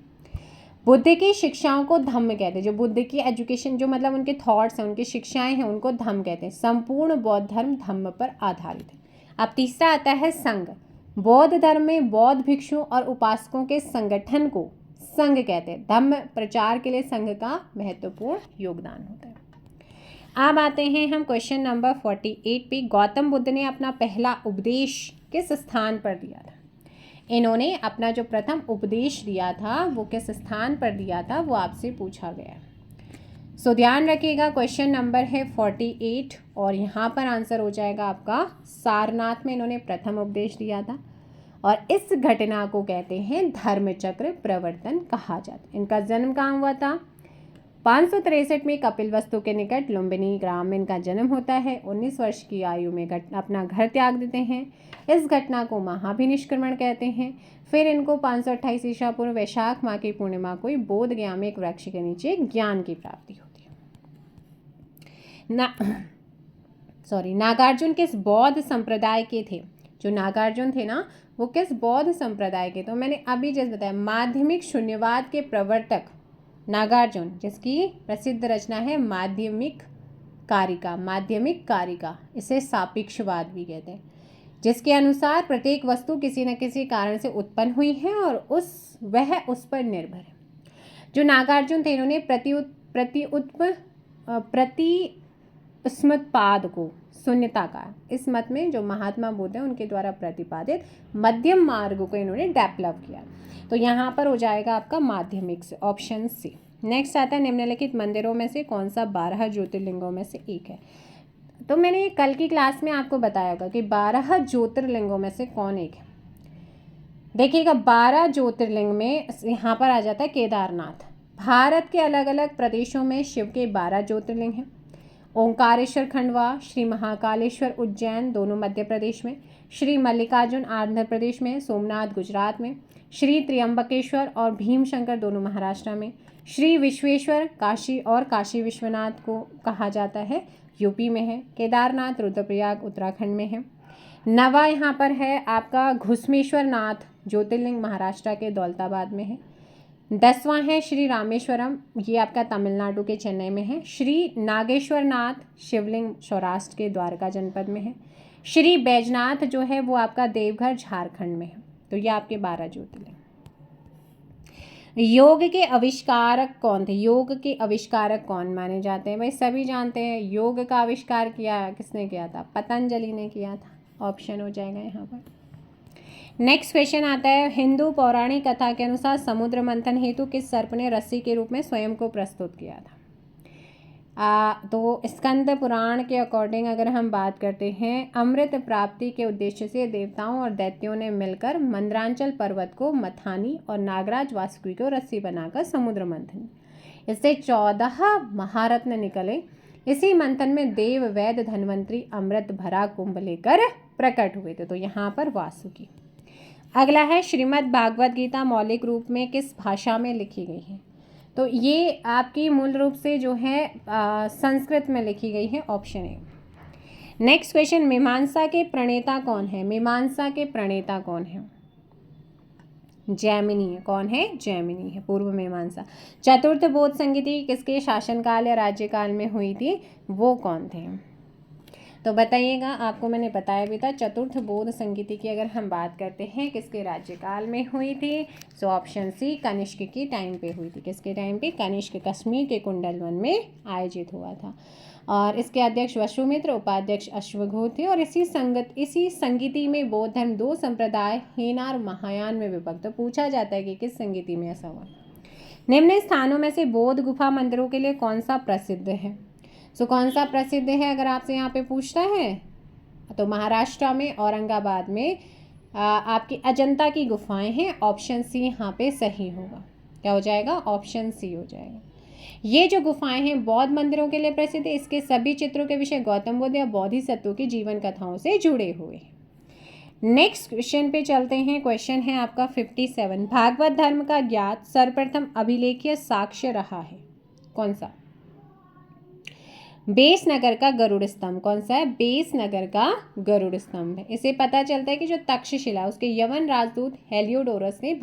बुद्ध की शिक्षाओं को धम्म कहते हैं। जो बुद्ध की एजुकेशन, जो मतलब उनके थॉट्स हैं, उनकी शिक्षाएं हैं, उनको धम्म कहते हैं। संपूर्ण बौद्ध धर्म धम्म पर आधारित है। अब तीसरा आता है संघ। बौद्ध धर्म में बौद्ध भिक्षु और उपासकों के संगठन को संघ कहते हैं। धम्म प्रचार के लिए संघ का महत्वपूर्ण योगदान होता है। अब आते हैं हम क्वेश्चन नंबर 48 पे। गौतम बुद्ध ने अपना पहला उपदेश किस स्थान पर दिया था? इन्होंने अपना जो प्रथम उपदेश दिया था वो किस स्थान पर दिया था, वो आपसे पूछा गया। सो ध्यान रखिएगा, क्वेश्चन नंबर है 48 और यहाँ पर आंसर हो जाएगा आपका सारनाथ में इन्होंने प्रथम उपदेश दिया था और इस घटना को कहते हैं धर्मचक्र प्रवर्तन कहा जाता है। इनका जन्म कहाँ हुआ था? 563 में कपिलवस्तु के निकट लुम्बिनी ग्राम में इनका जन्म होता है। 19 वर्ष की आयु में अपना घर त्याग देते हैं। इस घटना को महाभिनिष्क्रमण कहते हैं। फिर इनको 528 ईसा पूर्व वैशाख माह की पूर्णिमा को बोध गया में एक वृक्ष के नीचे ज्ञान की प्राप्ति होती है। नागार्जुन किस बौद्ध संप्रदाय के थे? जो नागार्जुन थे ना, वो किस बौद्ध संप्रदाय के? तो मैंने अभी जैसे बताया, माध्यमिक शून्यवाद के प्रवर्तक नागार्जुन, जिसकी प्रसिद्ध रचना है माध्यमिक कारिका, इसे सापेक्षवाद भी कहते हैं, जिसके अनुसार प्रत्येक वस्तु किसी न किसी कारण से उत्पन्न हुई है और वह उस पर निर्भर है। जो नागार्जुन थे, इन्होंने प्रतिस्मृतपाद को शून्यता का, इस मत में जो महात्मा बुद्ध हैं उनके द्वारा प्रतिपादित मध्यम मार्ग को इन्होंने डेवलप किया। तो यहाँ पर हो जाएगा आपका माध्यमिक से, ऑप्शन सी। नेक्स्ट आता है, निम्नलिखित मंदिरों में से कौन सा 12 ज्योतिर्लिंगों में से एक है? तो मैंने कल की क्लास में आपको बताया होगा कि 12 ज्योतिर्लिंगों में से कौन एक है। देखिएगा, 12 ज्योतिर्लिंग में यहाँ पर आ जाता है केदारनाथ। भारत के अलग अलग प्रदेशों में शिव के 12 ज्योतिर्लिंग हैं। ओंकारेश्वर खंडवा, श्री महाकालेश्वर उज्जैन दोनों मध्य प्रदेश में, श्री मल्लिकार्जुन आंध्र प्रदेश में, सोमनाथ गुजरात में, श्री त्र्यंबकेश्वर और भीमशंकर दोनों महाराष्ट्र में, श्री विश्वेश्वर काशी और काशी विश्वनाथ को कहा जाता है यूपी में है, केदारनाथ रुद्रप्रयाग उत्तराखंड में है, नवा यहाँ पर है आपका घुसमेश्वर नाथ ज्योतिर्लिंग महाराष्ट्र के दौलताबाद में है, 10वां है श्री रामेश्वरम, ये आपका तमिलनाडु के चेन्नई में है, श्री नागेश्वर नाथ शिवलिंग सौराष्ट्र के द्वारका जनपद में है, श्री बैजनाथ जो है वो आपका देवघर झारखंड में है। तो ये आपके 12 ज्योतिर्लिंग। योग के आविष्कारक कौन थे? योग के आविष्कारक कौन माने जाते हैं? भाई सभी जानते हैं, योग का आविष्कार किसने किया था? पतंजलि ने किया था। ऑप्शन हो जाएगा यहाँ पर। नेक्स्ट क्वेश्चन आता है, हिंदू पौराणिक कथा के अनुसार समुद्र मंथन हेतु किस सर्प ने रस्सी के रूप में स्वयं को प्रस्तुत किया था? तो स्कंद पुराण के अकॉर्डिंग अगर हम बात करते हैं, अमृत प्राप्ति के उद्देश्य से देवताओं और दैत्यों ने मिलकर मंदरांचल पर्वत को मथानी और नागराज वासुकी को रस्सी बनाकर समुद्र मंथन, इससे 14 महारत्न निकले। इसी मंथन में देव वैद्य धन्वंतरी अमृत भरा कुंभ लेकर प्रकट हुए थे। तो यहाँ पर वासुकी। अगला है, श्रीमद् भागवत गीता मौलिक रूप में किस भाषा में लिखी गई है? तो ये आपकी मूल रूप से जो है संस्कृत में लिखी गई है। Option A. नेक्स्ट क्वेश्चन, मीमांसा के प्रणेता कौन है? मीमांसा के प्रणेता कौन है? जैमिनी है। कौन है? जैमिनी है, पूर्व मीमांसा। चतुर्थ बोध संगीति किसके शासनकाल या राज्यकाल में हुई थी? वो कौन थे? तो बताइएगा, आपको मैंने बताया भी था, चतुर्थ बोध संगीति की अगर हम बात करते हैं किसके राज्यकाल में हुई थी? सो ऑप्शन सी, कनिष्क की टाइम पे हुई थी। किसके टाइम पे? कनिष्क, कश्मीर के कुंडलवन में आयोजित हुआ था और इसके अध्यक्ष वसुमित्र, उपाध्यक्ष अश्वघोष थे। और इसी संगीति में बौद्ध धर्म 2 संप्रदाय हेना और महायान में विभक्त। तो पूछा जाता है कि किस संगीति में ऐसा हुआ। निम्न स्थानों में से बौद्ध गुफा मंदिरों के लिए कौन सा प्रसिद्ध है? सो कौन सा प्रसिद्ध है अगर आपसे यहाँ पे पूछता है, तो महाराष्ट्र में औरंगाबाद में आपकी अजंता की गुफाएं हैं। ऑप्शन सी यहाँ पे सही होगा। क्या हो जाएगा? ऑप्शन सी हो जाएगा। ये जो गुफाएं हैं बौद्ध मंदिरों के लिए प्रसिद्ध है। इसके सभी चित्रों के विषय गौतम बुद्ध या बोधिसत्वों की जीवन कथाओं से जुड़े हुए। नेक्स्ट क्वेश्चन पे चलते हैं। क्वेश्चन है आपका 57, भागवत धर्म का ज्ञात सर्वप्रथम अभिलेखीय साक्ष्य रहा है कौन सा? बेसनगर का गरुड़ स्तंभ। कौन सा है? बेसनगर का गरुड़ स्तंभ है। इसे पता चलता है कि जो तक्षशिला, उसके यवन राजदूत हेलियोडोरस ने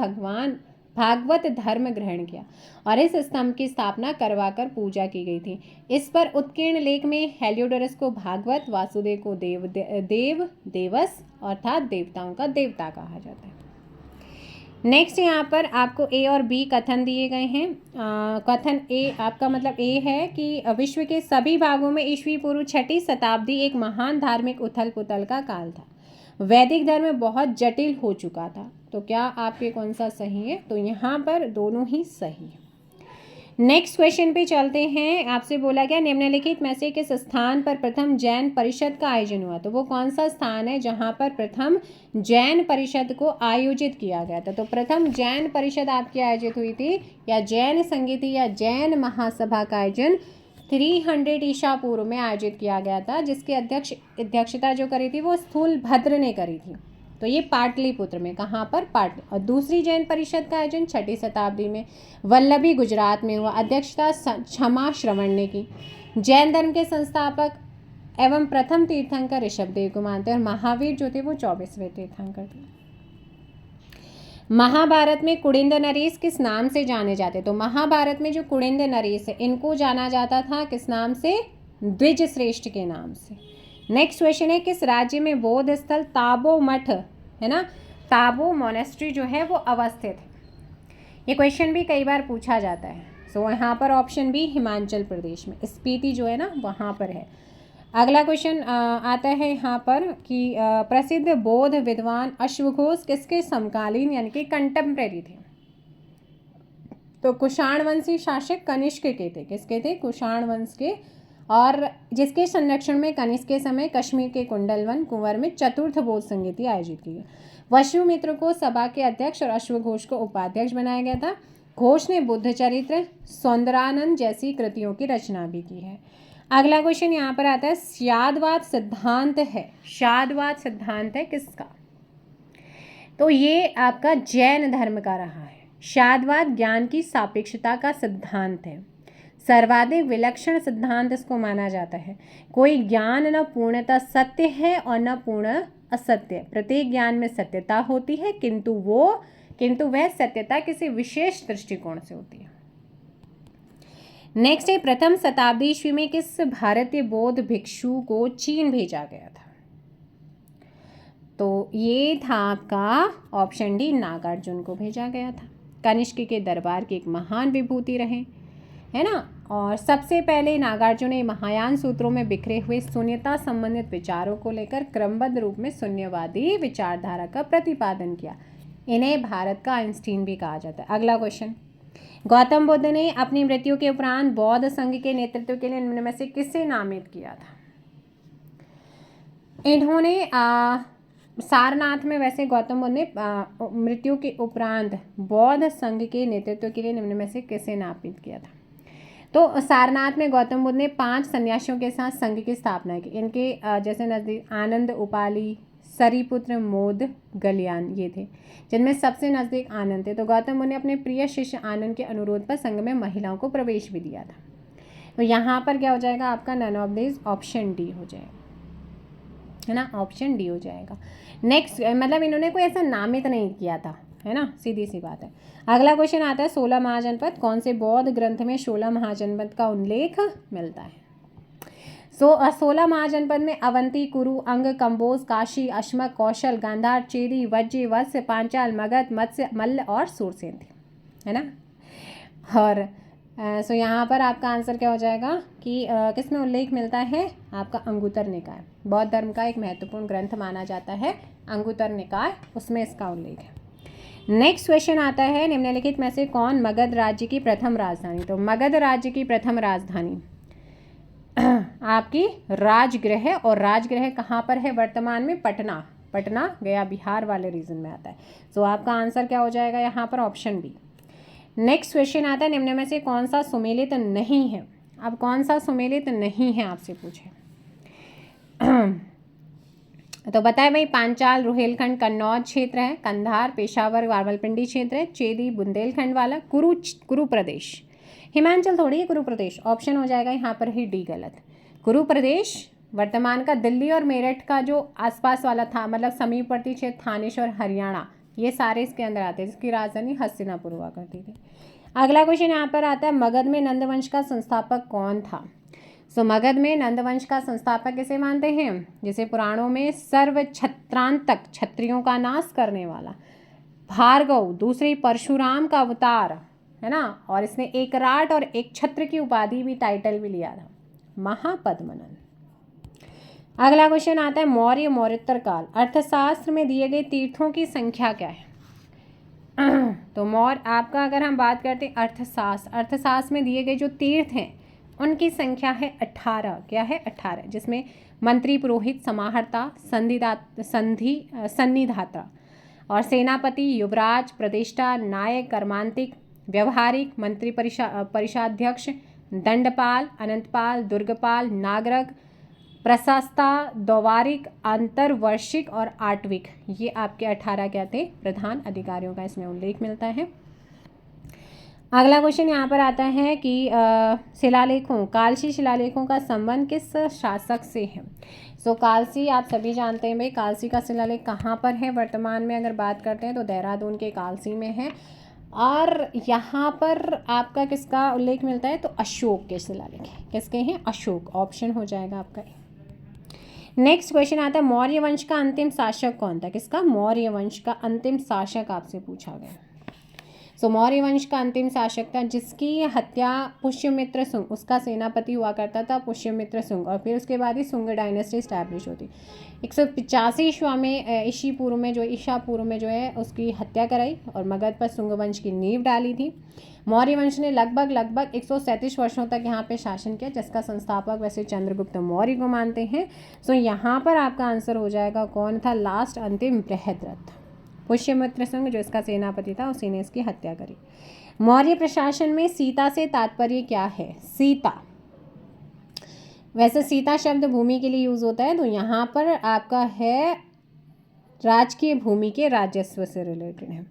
भागवत धर्म ग्रहण किया और इस स्तंभ की स्थापना करवाकर पूजा की गई थी। इस पर उत्कीर्ण लेख में हेलियोडोरस को भागवत, वासुदेव को देवस अर्थात देवताओं का देवता कहा जाता है। नेक्स्ट यहाँ पर आपको ए और बी कथन दिए गए हैं। कथन ए आपका मतलब ए है कि विश्व के सभी भागों में ईस्वी पूर्व 6वीं शताब्दी एक महान धार्मिक उथल पुथल का काल था। वैदिक धर्म बहुत जटिल हो चुका था। तो क्या आपके कौन सा सही है? तो यहाँ पर दोनों ही सही है। नेक्स्ट क्वेश्चन पे चलते हैं। आपसे बोला गया निम्नलिखित में से किस स्थान पर प्रथम जैन परिषद का आयोजन हुआ। तो वो कौन सा स्थान है जहाँ पर प्रथम जैन परिषद को आयोजित किया गया था। तो प्रथम जैन परिषद आपकी आयोजित हुई थी या जैन संगीति या जैन महासभा का आयोजन 300 ईसा पूर्व में आयोजित किया गया था, जिसकी अध्यक्षता जो करी थी वो स्थूलभद्र ने करी थी। तो ये पाटलिपुत्र में, कहाँ पर, पाटली। और दूसरी जैन परिषद का आयोजन 6वीं शताब्दी में वल्लभी गुजरात में हुआ, अध्यक्षता क्षमा श्रवण ने की। जैन धर्म के संस्थापक एवं प्रथम तीर्थंकर ऋषभदेव को मानते हैं और महावीर जो थे वो 24वें तीर्थंकर थे। महाभारत में कुड़िंद नरेश किस नाम से जाने जाते। तो महाभारत में जो कुड़िंद नरेश है इनको जाना जाता था किस नाम से, द्विज श्रेष्ठ के नाम से। नेक्स्ट क्वेश्चन है किस राज्य में बौद्ध स्थल ताबो मठ है ना, ताबो मोनेस्ट्री जो है वो अवस्थित है। ये क्वेश्चन भी कई बार पूछा जाता है। सो यहाँ पर ऑप्शन बी हिमाचल प्रदेश में, स्पीति जो है ना वहाँ पर है। अगला क्वेश्चन आता है यहाँ पर कि प्रसिद्ध बौद्ध विद्वान अश्वघोष किसके समकालीन यानी कि कंटेम्प्रेरी थे। तो कुषाण वंशी शासक कनिष्क के थे। किसके थे, कुषाण वंश के, और जिसके संरक्षण में कनिष्क के समय कश्मीर के कुंडलवन कुंवर में चतुर्थ बौद्ध संगीति आयोजित की गई। वसुमित्र को सभा के अध्यक्ष और अश्वघोष को उपाध्यक्ष बनाया गया था। घोष ने बुद्ध चरित्र, सौंदरानंद जैसी कृतियों की रचना भी की है। अगला क्वेश्चन यहाँ पर आता है शादवाद सिद्धांत है। शादवाद सिद्धांत है किसका, तो ये आपका जैन धर्म का रहा है। शादवाद ज्ञान की सापेक्षता का सिद्धांत है। सर्वाधिक विलक्षण सिद्धांत इसको माना जाता है। कोई ज्ञान न पूर्णतः सत्य है और न पूर्ण असत्य। प्रत्येक ज्ञान में सत्यता होती है किंतु वह सत्यता किसी विशेष दृष्टिकोण से होती है। नेक्स्ट है प्रथम शताब्दी ईस्वी में किस भारतीय बौद्ध भिक्षु को चीन भेजा गया था। तो ये था आपका ऑप्शन डी, नागार्जुन को भेजा गया था। कनिष्क के दरबार की एक महान विभूति रहे, है ना। और सबसे पहले नागार्जुन ने महायान सूत्रों में बिखरे हुए शून्यता संबंधित विचारों को लेकर क्रमबद्ध रूप में शून्यवादी विचारधारा का प्रतिपादन किया। इन्हें भारत का आइंस्टीन भी कहा जाता है। अगला क्वेश्चन, गौतम बुद्ध ने अपनी मृत्यु के उपरांत बौद्ध संघ के नेतृत्व के लिए निम्न में से किसे नामित किया था। इन्होंने सारनाथ में, वैसे गौतम बुद्ध ने मृत्यु के उपरांत बौद्ध संघ के नेतृत्व के लिए निम्न में से किसे नामित किया था। तो सारनाथ में गौतम बुद्ध ने 5 सन्यासियों के साथ संघ की स्थापना की। इनके जैसे नज़दीक आनंद, उपाली, सरीपुत्र, मोद, गलियान ये थे, जिनमें सबसे नज़दीक आनंद थे। तो गौतम बुद्ध ने अपने प्रिय शिष्य आनंद के अनुरोध पर संघ में महिलाओं को प्रवेश भी दिया था। तो यहाँ पर क्या हो जाएगा आपका, none of this, option D हो जाएगा, है ना, ऑप्शन डी हो जाएगा। नेक्स्ट, मतलब इन्होंने कोई ऐसा नामित नहीं किया था, है ना, सीधी सी बात है। अगला क्वेश्चन आता है 16 महाजनपद, कौन से बौद्ध ग्रंथ में 16 महाजनपद का उल्लेख मिलता है। 16 महाजनपद में अवंती, कुरु, अंग, कंबोज, काशी, अश्मक, कौशल, गांधार, चेदी, वज्जी, वत्स, पांचाल, मगध, मत्स्य, मल्ल और सूरसेन थे, है ना। और सो यहाँ पर आपका आंसर क्या हो जाएगा कि किस में उल्लेख मिलता है आपका, अंगुत्तर निकाय, बौद्ध धर्म का एक महत्वपूर्ण ग्रंथ माना जाता है अंगुत्तर निकाय, उसमें इसका उल्लेख है। नेक्स्ट क्वेश्चन आता है निम्नलिखित में से कौन मगध राज्य की प्रथम राजधानी। तो मगध राज्य की प्रथम राजधानी आपकी राजगृह, और राजगृह कहाँ पर है वर्तमान में, पटना गया बिहार वाले रीजन में आता है। तो आपका आंसर क्या हो जाएगा यहाँ पर, ऑप्शन बी। नेक्स्ट क्वेश्चन आता है निम्न में से कौन सा सुमेलित नहीं है। अब कौन सा सुमेलित नहीं है आपसे पूछे तो बताए भाई, पांचाल रुहेलखंड कन्नौज क्षेत्र है, कंधार पेशावर रावलपिंडी क्षेत्र है, चेदी बुंदेलखंड वाला, कुरु प्रदेश, हिमाचल थोड़ी है कुरु प्रदेश। ऑप्शन हो जाएगा यहाँ पर ही डी गलत। कुरु प्रदेश वर्तमान का दिल्ली और मेरठ का जो आसपास वाला था, मतलब समीपवर्ती क्षेत्र थानेश्वर, हरियाणा, ये सारे इसके अंदर आते हैं, जिसकी राजधानी हस्तिनापुर हुआ करती थी। अगला क्वेश्चन यहाँ पर आता है मगध में नंदवंश का संस्थापक कौन था। मगध में नंदवंश का संस्थापक किसे मानते हैं, जिसे पुराणों में सर्व छत्रांतक, क्षत्रियों का नाश करने वाला, भार्गव, दूसरी परशुराम का अवतार, है ना, और इसने एक राट और एक छत्र की उपाधि भी, टाइटल भी लिया था, महापद्मनंद। अगला क्वेश्चन आता है मौर्योत्तर काल, अर्थशास्त्र में दिए गए तीर्थों की संख्या क्या है। तो मौर्य आपका अगर हम बात करते हैं अर्थशास्त्र में दिए गए जो तीर्थ हैं उनकी संख्या है 18। क्या है? 18, जिसमें मंत्री, पुरोहित, समाहर्ता, सन्निधाता और सेनापति, युवराज, प्रतिष्ठा, नायक, कर्मांतिक, व्यवहारिक, मंत्री परिषाध्यक्ष, दंडपाल, अनंतपाल, दुर्गपाल, नागरक, प्रशस्ता, द्वारिक, अंतर्वर्षिक और आटविक, ये आपके 18 क्या थे? प्रधान अधिकारियों का इसमें उल्लेख मिलता है। अगला क्वेश्चन यहाँ पर आता है कि शिलालेखों, कालसी शिलालेखों का संबंध किस शासक से है? सो कालसी आप सभी जानते हैं भाई, कालसी का शिलालेख कहाँ पर है वर्तमान में अगर बात करते हैं तो देहरादून के कालसी में है। और यहाँ पर आपका किसका उल्लेख मिलता है? तो अशोक के शिलालेख है। किसके हैं? अशोक, ऑप्शन हो जाएगा आपका। नेक्स्ट क्वेश्चन आता है मौर्य वंश का अंतिम शासक कौन था? किसका? मौर्य वंश का अंतिम शासक आपसे पूछा गया। सो मौर्य वंश का अंतिम शासक था जिसकी हत्या पुष्यमित्र शुंग, उसका सेनापति हुआ करता था पुष्यमित्र शुंग, और फिर उसके बाद ही शुंग डायनेस्टी स्टैब्लिश होती। 185 ईसा पूर्व में जो है उसकी हत्या कराई और मगध पर शुंग वंश की नींव डाली थी। मौर्य वंश ने लगभग 137 वर्षों तक यहाँ पे शासन किया, जिसका संस्थापक वैसे चंद्रगुप्त मौर्य को मानते हैं। सो यहाँ पर आपका आंसर हो जाएगा कौन था? लास्ट अंतिम बृहद्रथ, पुष्यमित्र शुंग जो इसका सेनापति था, उसी ने इसकी हत्या करी। मौर्य प्रशासन में सीता से तात्पर्य क्या है? सीता, वैसे सीता शब्द भूमि के लिए यूज होता है, तो यहाँ पर आपका है राजकीय भूमि के राजस्व से रिलेटेड है।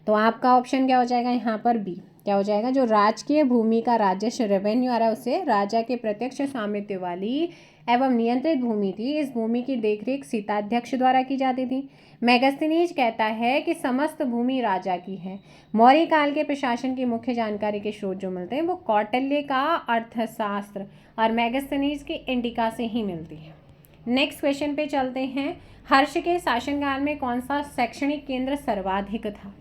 तो आपका ऑप्शन क्या हो जाएगा यहाँ पर? बी। क्या हो जाएगा? जो राजकीय भूमि का राजस्व रेवेन्यू आ रहा है उसे राजा के प्रत्यक्ष स्वामित्व वाली एवं नियंत्रित भूमि थी। इस भूमि की देखरेख सीताध्यक्ष द्वारा की जाती थी। मेगस्थनीज कहता है कि समस्त भूमि राजा की है। मौर्य काल के प्रशासन की मुख्य जानकारी के स्रोत जो मिलते हैं वो कौटिल्य का अर्थशास्त्र और मेगस्थनीज के इंडिका से ही मिलती है। नेक्स्ट क्वेश्चन पे चलते हैं। हर्ष के शासनकाल में कौन सा शैक्षणिक केंद्र सर्वाधिक था?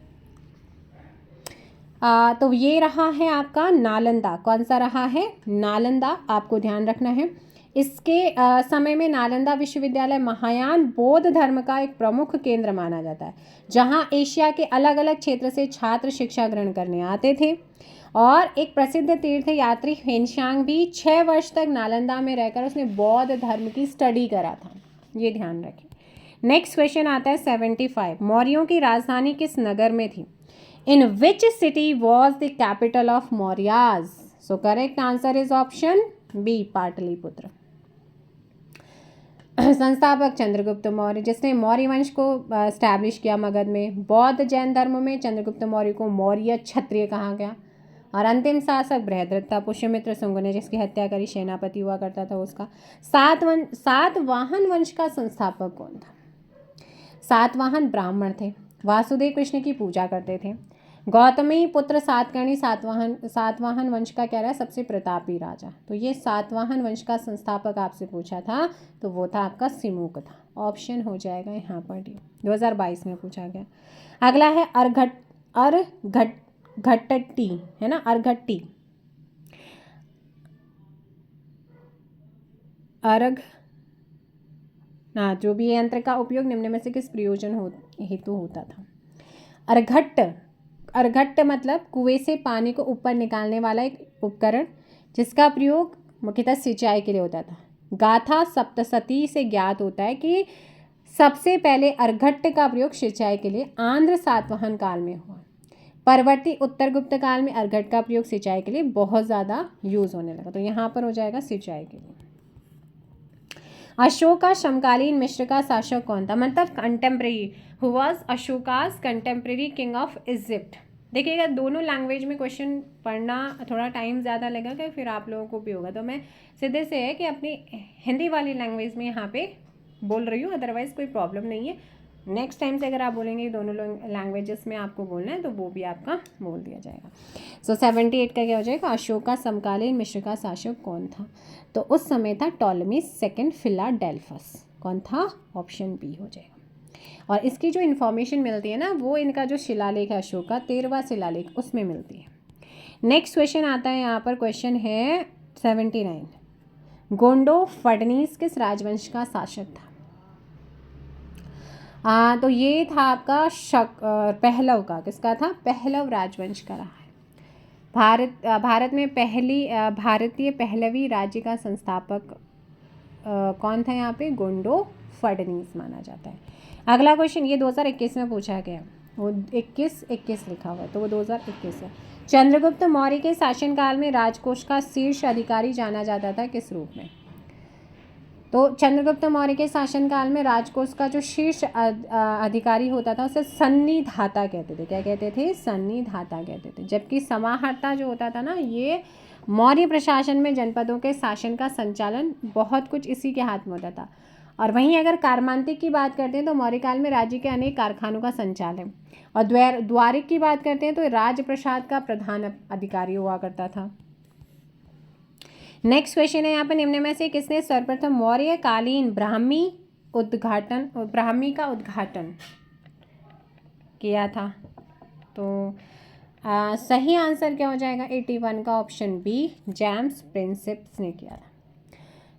तो ये रहा है आपका नालंदा। कौन सा रहा है? नालंदा, आपको ध्यान रखना है। इसके समय में नालंदा विश्वविद्यालय महायान बौद्ध धर्म का एक प्रमुख केंद्र माना जाता है, जहां एशिया के अलग अलग क्षेत्र से छात्र शिक्षा ग्रहण करने आते थे। और एक प्रसिद्ध तीर्थ यात्री हेनशांग भी 6 वर्ष तक नालंदा में रहकर उसने बौद्ध धर्म की स्टडी करा था, ये ध्यान रखें। नेक्स्ट क्वेश्चन आता है 75। मौर्यों की राजधानी किस नगर में थी? In which city was the capital of Mauryas? So correct answer is option B, Pataliputra. संस्थापक चंद्रगुप्त मौर्य, जिसने मौर्य वंश को स्टैब्लिश किया मगध में। बौद्ध जैन धर्म में चंद्रगुप्त मौर्य को मौर्य क्षत्रिय कहा गया। और अंतिम शासक बृहद्रथ था, पुष्यमित्र शुंग ने जिसकी हत्या करी, सेनापति हुआ करता था उसका। सातवाहन वंश का संस्थापक कौन था? सातवाहन ब्राह्मण थे, वासुदेव कृष्ण की पूजा करते थे। गौतमी पुत्र सातकर्णी सातवाहन वंश का क्या रहा? सबसे प्रतापी राजा। तो ये सातवाहन वंश का संस्थापक आपसे पूछा था, तो वो था आपका सिमुक था। ऑप्शन हो जाएगा यहाँ पर डी, 2022 में पूछा गया। अगला है अर्घट्टी, है ना, अर्घट्टी। जो भी यंत्र का उपयोग निम्न में से किस प्रयोजन हेतु होता था? अर्घट्ट मतलब कुएं से पानी को ऊपर निकालने वाला एक उपकरण, जिसका प्रयोग मुख्यतः सिंचाई के लिए होता था। गाथा सप्तशती से ज्ञात होता है कि सबसे पहले अर्घट्ट का प्रयोग सिंचाई के लिए आंध्र सातवाहन काल में हुआ। परवर्ती उत्तर गुप्त काल में अर्घट्ट का प्रयोग सिंचाई के लिए बहुत ज़्यादा यूज होने लगा। तो यहाँ पर हो जाएगा सिंचाई के लिए। अशोक का समकालीन मिस्र का शासक कौन था? मतलब contemporary, who was Ashoka's contemporary king of Egypt. देखिएगा दोनों लैंग्वेज में क्वेश्चन पढ़ना थोड़ा टाइम ज़्यादा लगेगा, फिर आप लोगों को भी होगा। तो मैं सीधे से है कि अपनी हिंदी वाली लैंग्वेज में यहाँ पे बोल रही हूँ, अदरवाइज़ कोई प्रॉब्लम नहीं है। नेक्स्ट टाइम से अगर आप बोलेंगे दोनों लैंग्वेजेस में आपको बोलना है तो वो भी आपका बोल दिया जाएगा। सो 78 का क्या हो जाएगा? अशोक का समकालीन मिस्र का शासक कौन था? तो उस समय था टॉलमी सेकंड फिलाडेल्फस। कौन था? ऑप्शन बी हो जाएगा। और इसकी जो इन्फॉर्मेशन मिलती है ना, वो इनका जो शिलालेख है अशोक का 13वां शिलालेख, उसमें मिलती है। नेक्स्ट क्वेश्चन आता है यहाँ पर, क्वेश्चन है 79। गोंडो फडनीस किस राजवंश का शासक था? तो ये था आपका पहलव का, किसका था? पहलव राजवंश का रहा है। भारत में भारतीय पहलवी राज्य का संस्थापक कौन था? यहाँ पे गोंडो फडनीस माना जाता है। अगला क्वेश्चन, ये 2021 में पूछा गया, वो 21 लिखा हुआ है, तो वो 2021 है। चंद्रगुप्त मौर्य के शासनकाल में राजकोष का शीर्ष अधिकारी जाना जाता था किस रूप में? तो चंद्रगुप्त मौर्य के शासनकाल में राजकोष का जो शीर्ष अधिकारी होता था उसे सन्निधाता कहते थे। क्या कहते थे? सन्निधाता कहते थे। जबकि समाहर्ता जो होता था ना, ये मौर्य प्रशासन में जनपदों के शासन का संचालन बहुत कुछ इसी के हाथ में होता था। और वहीं अगर कारमांतिक की बात करते हैं तो मौर्य काल में राज्य के अनेक कारखानों का संचालन, और द्वारिक की बात करते हैं तो राजप्रसाद का प्रधान अधिकारी हुआ करता था। नेक्स्ट क्वेश्चन है यहाँ पर, निम्न में से किसने सर्वप्रथम मौर्य कालीन ब्राह्मी का उद्घाटन किया था? तो सही आंसर क्या हो जाएगा? 81 का ऑप्शन बी, जेम्स प्रिंसेप्स ने किया था,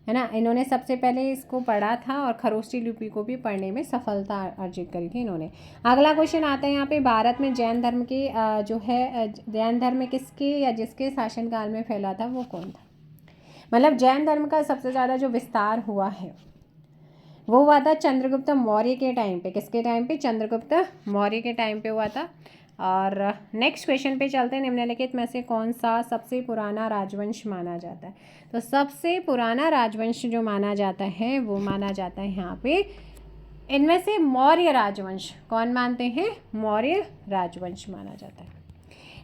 है ना। इन्होंने सबसे पहले इसको पढ़ा था और खरोष्टी लिपि को भी पढ़ने में सफलता अर्जित करी थी इन्होंने। अगला क्वेश्चन आता है यहाँ पे, भारत में जैन धर्म के जैन धर्म किसके या जिसके शासनकाल में फैला था, वो कौन था? मतलब जैन धर्म का सबसे ज़्यादा जो विस्तार हुआ है वो हुआ था चंद्रगुप्त मौर्य के टाइम पे। किसके टाइम पे? चंद्रगुप्त मौर्य के टाइम पे हुआ था। और नेक्स्ट क्वेश्चन पे चलते हैं, निम्नलिखित में से कौन सा सबसे पुराना राजवंश माना जाता है? तो सबसे पुराना राजवंश जो माना जाता है वो माना जाता है यहाँ पे, इनमें से मौर्य राजवंश। कौन मानते हैं? मौर्य राजवंश माना जाता है।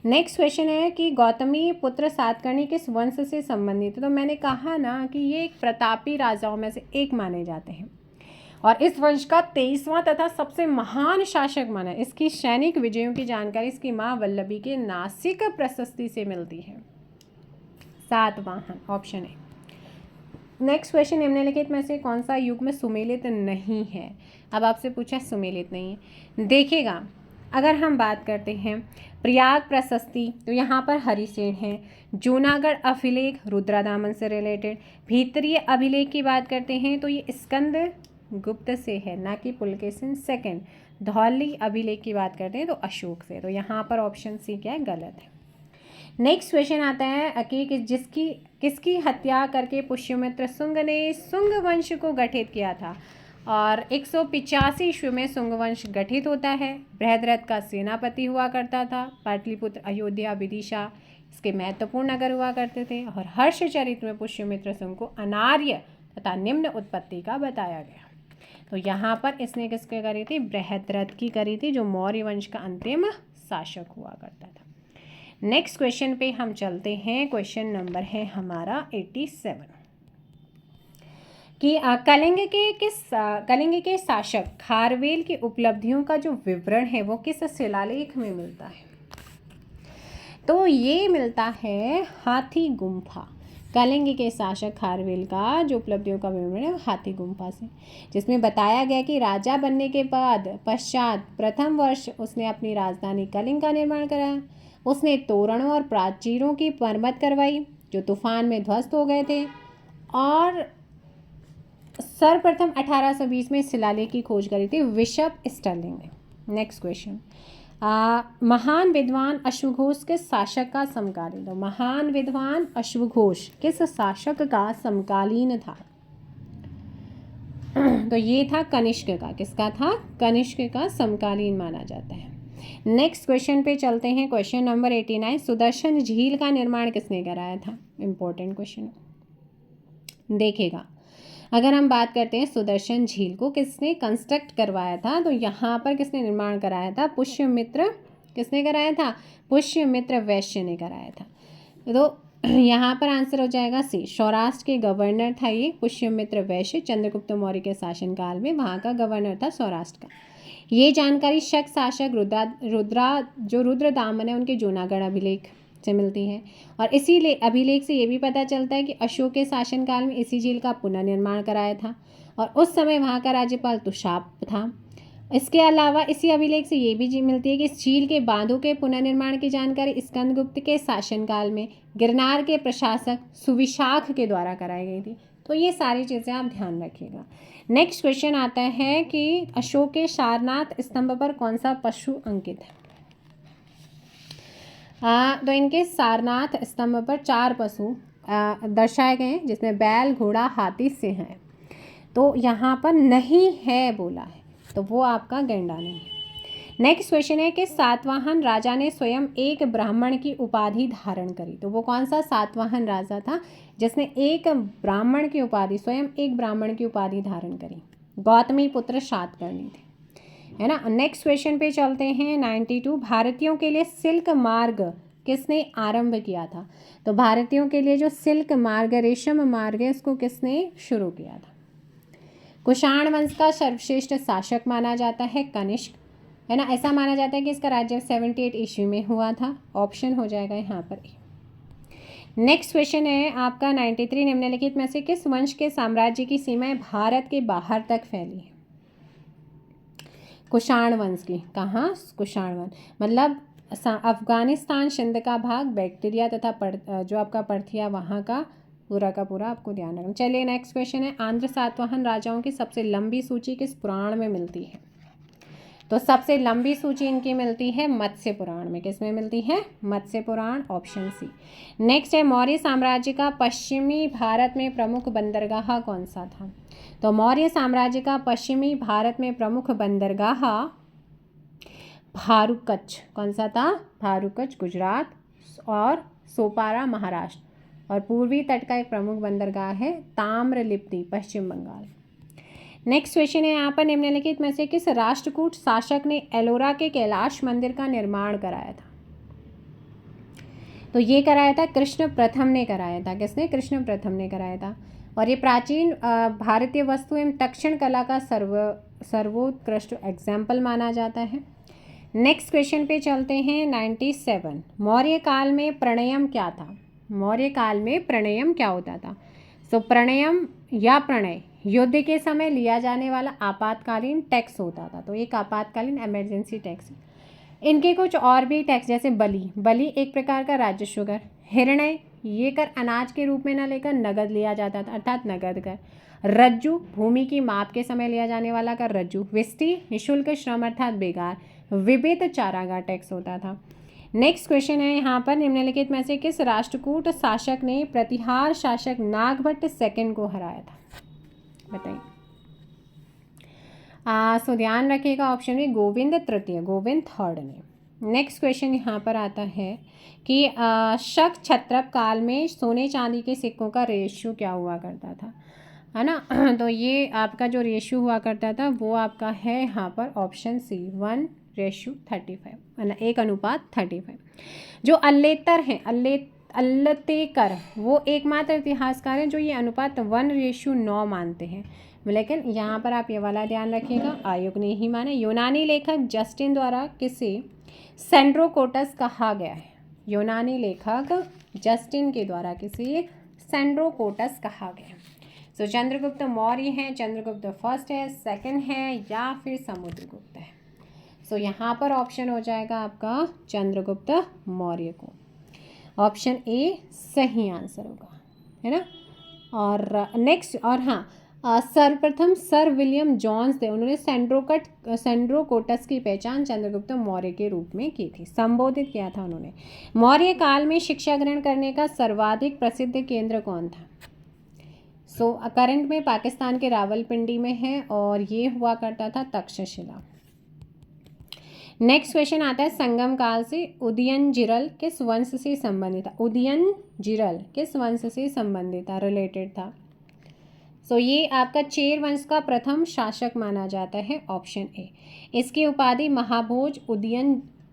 नेक्स्ट क्वेश्चन है कि गौतमी पुत्र सातकर्णी किस वंश से संबंधित है? तो मैंने कहा ना कि ये एक प्रतापी राजाओं में से एक माने जाते हैं और इस वंश का 23वां तथा सबसे महान शासक माना है। इसकी सैनिक विजयों की जानकारी इसकी माँ वल्लभी के नासिक प्रशस्ति से मिलती है। सातवाहन, ऑप्शन है। नेक्स्ट क्वेश्चन, निम्नलिखित में से कौन सा युग में सुमेलित नहीं है? अब आपसे पूछा सुमेलित नहीं है। देखिएगा, अगर हम बात करते हैं प्रयाग प्रशस्ति, तो यहाँ पर हरिसेन है। जूनागढ़ अभिलेख रुद्रादामन से रिलेटेड। भीतरीय अभिलेख की बात करते हैं तो ये स्कंद गुप्त से है, ना कि पुलकेशिन सेकंड। धौली अभिलेख की बात करते हैं तो अशोक से। तो यहाँ पर ऑप्शन सी क्या है? गलत है। नेक्स्ट क्वेश्चन आता है कि किसकी हत्या करके पुष्यमित्र शुंग ने शुंग वंश को गठित किया था? और 185 ईस्वी में शुंग वंश गठित होता है। बृहद्रथ का सेनापति हुआ करता था। पाटलिपुत्र, अयोध्या, विदिशा इसके महत्वपूर्ण नगर हुआ करते थे। और हर्षचरित्र में पुष्यमित्र शुंग को अनार्य तथा निम्न उत्पत्ति का बताया गया। तो यहाँ पर इसने किसके करी थी? बृहद्रथ की करी थी, जो मौर्य वंश का अंतिम शासक हुआ करता था। नेक्स्ट क्वेश्चन पे हम चलते हैं। क्वेश्चन नंबर है हमारा 87 कि कलिंग के शासक खारवेल की उपलब्धियों का जो विवरण है वो किस शिलालेख में मिलता है? तो ये मिलता है हाथी गुम्फा। कलिंग के शासक खारवेल का जो उपलब्धियों का विवरण है हाथी गुम्फा से, जिसमें बताया गया कि राजा बनने के पश्चात प्रथम वर्ष उसने अपनी राजधानी कलिंग का निर्माण कराया। उसने तोरणों और प्राचीरों की मरम्मत करवाई जो तूफान में ध्वस्त हो गए थे, और सर्वप्रथम 1820 में शिलालेख की खोज करी थी बिशप स्टर्लिंग ने। नेक्स्ट क्वेश्चन, महान विद्वान अश्वघोष किस शासक का समकालीन? तो महान विद्वान अश्वघोष किस शासक का समकालीन था? तो ये था कनिष्क का। किसका था? कनिष्क का समकालीन माना जाता है। नेक्स्ट क्वेश्चन पे चलते हैं। क्वेश्चन नंबर 89, सुदर्शन झील का निर्माण किसने कराया था? इंपॉर्टेंट क्वेश्चन देखिएगा। अगर हम बात करते हैं सुदर्शन झील को किसने कंस्ट्रक्ट करवाया था, तो यहाँ पर किसने निर्माण कराया था? पुष्यमित्र। किसने कराया था? पुष्यमित्र वैश्य ने कराया था। तो यहाँ पर आंसर हो जाएगा सी, सौराष्ट्र के गवर्नर था ये पुष्यमित्र वैश्य। चंद्रगुप्त मौर्य के शासनकाल में वहाँ का गवर्नर था सौराष्ट्र का। ये जानकारी शक शासक रुद्रदामन है उनके जूनागढ़ अभिलेख से मिलती है। और इसी अभिलेख से ये भी पता चलता है कि अशोक के शासनकाल में इसी झील का पुनर्निर्माण कराया था और उस समय वहाँ का राज्यपाल तुशाप था। इसके अलावा इसी अभिलेख से ये भी मिलती है कि इस झील के बांधों के पुनर्निर्माण की जानकारी स्कंदगुप्त के शासनकाल में गिरनार के प्रशासक सुविशाख के द्वारा कराई गई थी। तो ये सारी चीज़ें आप ध्यान रखिएगा। नेक्स्ट क्वेश्चन आता है कि अशोक के सारनाथ स्तंभ पर कौन सा पशु अंकित है। तो इनके सारनाथ स्तंभ पर 4 पशु दर्शाए गए हैं, जिसमें बैल, घोड़ा, हाथी, सिंह है। तो यहाँ पर नहीं है बोला है, तो वो आपका गैंडा नहीं है। नेक्स्ट क्वेश्चन है कि सातवाहन राजा ने स्वयं एक ब्राह्मण की उपाधि धारण करी। तो वो कौन सा सातवाहन राजा था जिसने एक ब्राह्मण की उपाधि, स्वयं एक ब्राह्मण की उपाधि धारण करी? गौतमी पुत्र सातकर्णी थे, है ना। नेक्स्ट क्वेश्चन पे चलते हैं 92। भारतीयों के लिए सिल्क मार्ग किसने आरंभ किया था? तो भारतीयों के लिए जो सिल्क मार्ग, रेशम मार्ग है, इसको किसने शुरू किया था? कुषाण वंश का सर्वश्रेष्ठ शासक माना जाता है कनिष्क, है ना। ऐसा माना जाता है कि इसका राज्य 78 ईस्वी में हुआ था। ऑप्शन हो जाएगा यहाँ पर ए। नेक्स्ट क्वेश्चन है आपका 93। निम्नलिखित में से किस वंश के साम्राज्य की सीमाएं भारत के बाहर तक फैली है? कुषाण वंश की। कहाँ? कुषाण वंश मतलब अफगानिस्तान, सिंध का भाग, बैक्टीरिया तथा जो आपका पर्थिया, वहाँ का का पूरा आपको ध्यान रखना। चलिए नेक्स्ट क्वेश्चन है, आंध्र सातवाहन राजाओं की सबसे लंबी सूची किस पुराण में मिलती है? तो सबसे लंबी सूची इनकी मिलती है मत्स्य पुराण में। किसमें मिलती है? मत्स्य पुराण, ऑप्शन सी। नेक्स्ट है, मौर्य साम्राज्य का पश्चिमी भारत में प्रमुख बंदरगाह कौन सा था? तो मौर्य साम्राज्य का पश्चिमी भारत में प्रमुख बंदरगाह भारूकच। कौन सा था? भारूकच गुजरात और सोपारा महाराष्ट्र, और पूर्वी तट का एक प्रमुख बंदरगाह है ताम्रलिप्ति पश्चिम बंगाल। नेक्स्ट क्वेश्चन है यहाँ पर, निम्नलिखित में से किस राष्ट्रकूट शासक ने एलोरा के कैलाश मंदिर का निर्माण कराया था? तो ये कराया था कृष्ण प्रथम ने कराया था। किसने? कृष्ण प्रथम ने कराया था। और ये प्राचीन भारतीय वस्तु एवं तक्षण कला का सर्वोत्कृष्ट एग्जाम्पल माना जाता है। नेक्स्ट क्वेश्चन पे चलते हैं 97। मौर्य काल में प्रणयम क्या था? मौर्य काल में प्रणयम क्या होता था? सो प्रणयम या प्रणय युद्ध के समय लिया जाने वाला आपातकालीन टैक्स होता था। तो एक आपातकालीन इमरजेंसी टैक्स। इनके कुछ और भी टैक्स, जैसे बलि एक प्रकार का राज्य शुगर, हिरण्य ये कर अनाज के रूप में न लेकर नगद लिया जाता था, अर्थात नगद कर। रज्जु भूमि की माप के समय लिया जाने वाला कर रज्जु। विस्टी निःशुल्क श्रम अर्थात बेगार। विविध चारागाह टैक्स होता था। नेक्स्ट क्वेश्चन है यहाँ पर, निम्नलिखित में से किस राष्ट्रकूट शासक ने प्रतिहार शासक नागभट्ट सेकंड को हराया था? बताइए। सो ध्यान रखिएगा, ऑप्शन में गोविंद तृतीय, गोविंद थर्ड ने। नेक्स्ट क्वेश्चन यहाँ पर आता है कि शक क्षत्रप काल में सोने चांदी के सिक्कों का रेशियो क्या हुआ करता था, है ना। तो ये आपका जो रेशियो हुआ करता था वो आपका है यहाँ पर ऑप्शन सी 1:35, है ना, 1:35। जो अल्लेतर हैं, अल्लेतेकर, वो एकमात्र इतिहासकार हैं जो ये अनुपात 1:9 मानते हैं। लेकिन यहाँ पर आप ये वाला ध्यान रखिएगा, आयोग ने ही माना। यूनानी लेखक जस्टिन द्वारा किसे सेंड्रोकोटस कहा गया है? यूनानी लेखक जस्टिन के द्वारा किसे सेंड्रोकोटस कहा गया है? सो चंद्रगुप्त मौर्य है, चंद्रगुप्त फर्स्ट है, सेकंड है, या फिर समुद्रगुप्त है? सो यहाँ पर ऑप्शन हो जाएगा आपका चंद्रगुप्त मौर्य को। ऑप्शन ए सही आंसर होगा, है ना। और नेक्स्ट, और हाँ, सर्वप्रथम सर विलियम जॉन्स थे, उन्होंने सेंड्रोकोटस की पहचान चंद्रगुप्त मौर्य के रूप में की थी, संबोधित किया था उन्होंने। मौर्य काल में शिक्षा ग्रहण करने का सर्वाधिक प्रसिद्ध केंद्र कौन था? सो करंट में पाकिस्तान के रावलपिंडी में है, और ये हुआ करता था तक्षशिला। नेक्स्ट क्वेश्चन आता है, संगम काल से उदयनजिरल किस वंश से संबंधित था? उदयनजिरल किस वंश से संबंधित था, रिलेटेड था? सो ये आपका चेर वंश का प्रथम शासक माना जाता है, ऑप्शन ए। इसकी उपाधि महाभोज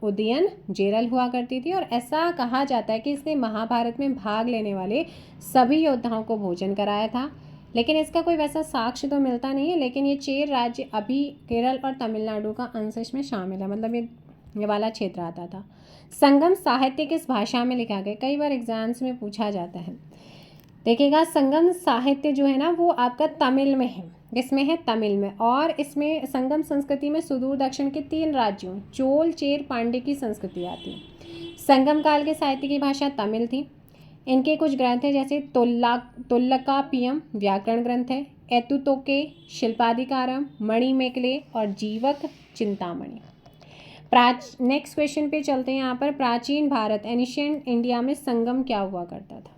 उदयनजिरल हुआ करती थी, और ऐसा कहा जाता है कि इसने महाभारत में भाग लेने वाले सभी योद्धाओं को भोजन कराया था। लेकिन इसका कोई वैसा साक्ष्य तो मिलता नहीं है, लेकिन ये चेर राज्य अभी केरल और तमिलनाडु का अंश इसमें शामिल है, मतलब ये वाला क्षेत्र आता था। संगम साहित्य किस भाषा में लिखा गया? कई बार एग्जाम्स में पूछा जाता है। देखिएगा, संगम साहित्य जो है ना वो आपका तमिल में है। किसमें है? तमिल में। और इसमें संगम संस्कृति में सुदूर दक्षिण के 3 राज्यों चोल, चेर, पांड्य की संस्कृति आती है। संगम काल के साहित्य की भाषा तमिल थी। इनके कुछ ग्रंथ हैं जैसे तुल्लकापियम व्याकरण ग्रंथ है, एतुतोके शिल्पाधिकारम, मणिमेकले और जीवक चिंतामणि। नेक्स्ट क्वेश्चन पे चलते हैं। यहाँ पर प्राचीन भारत एनिशियंट इंडिया में संगम क्या हुआ करता था?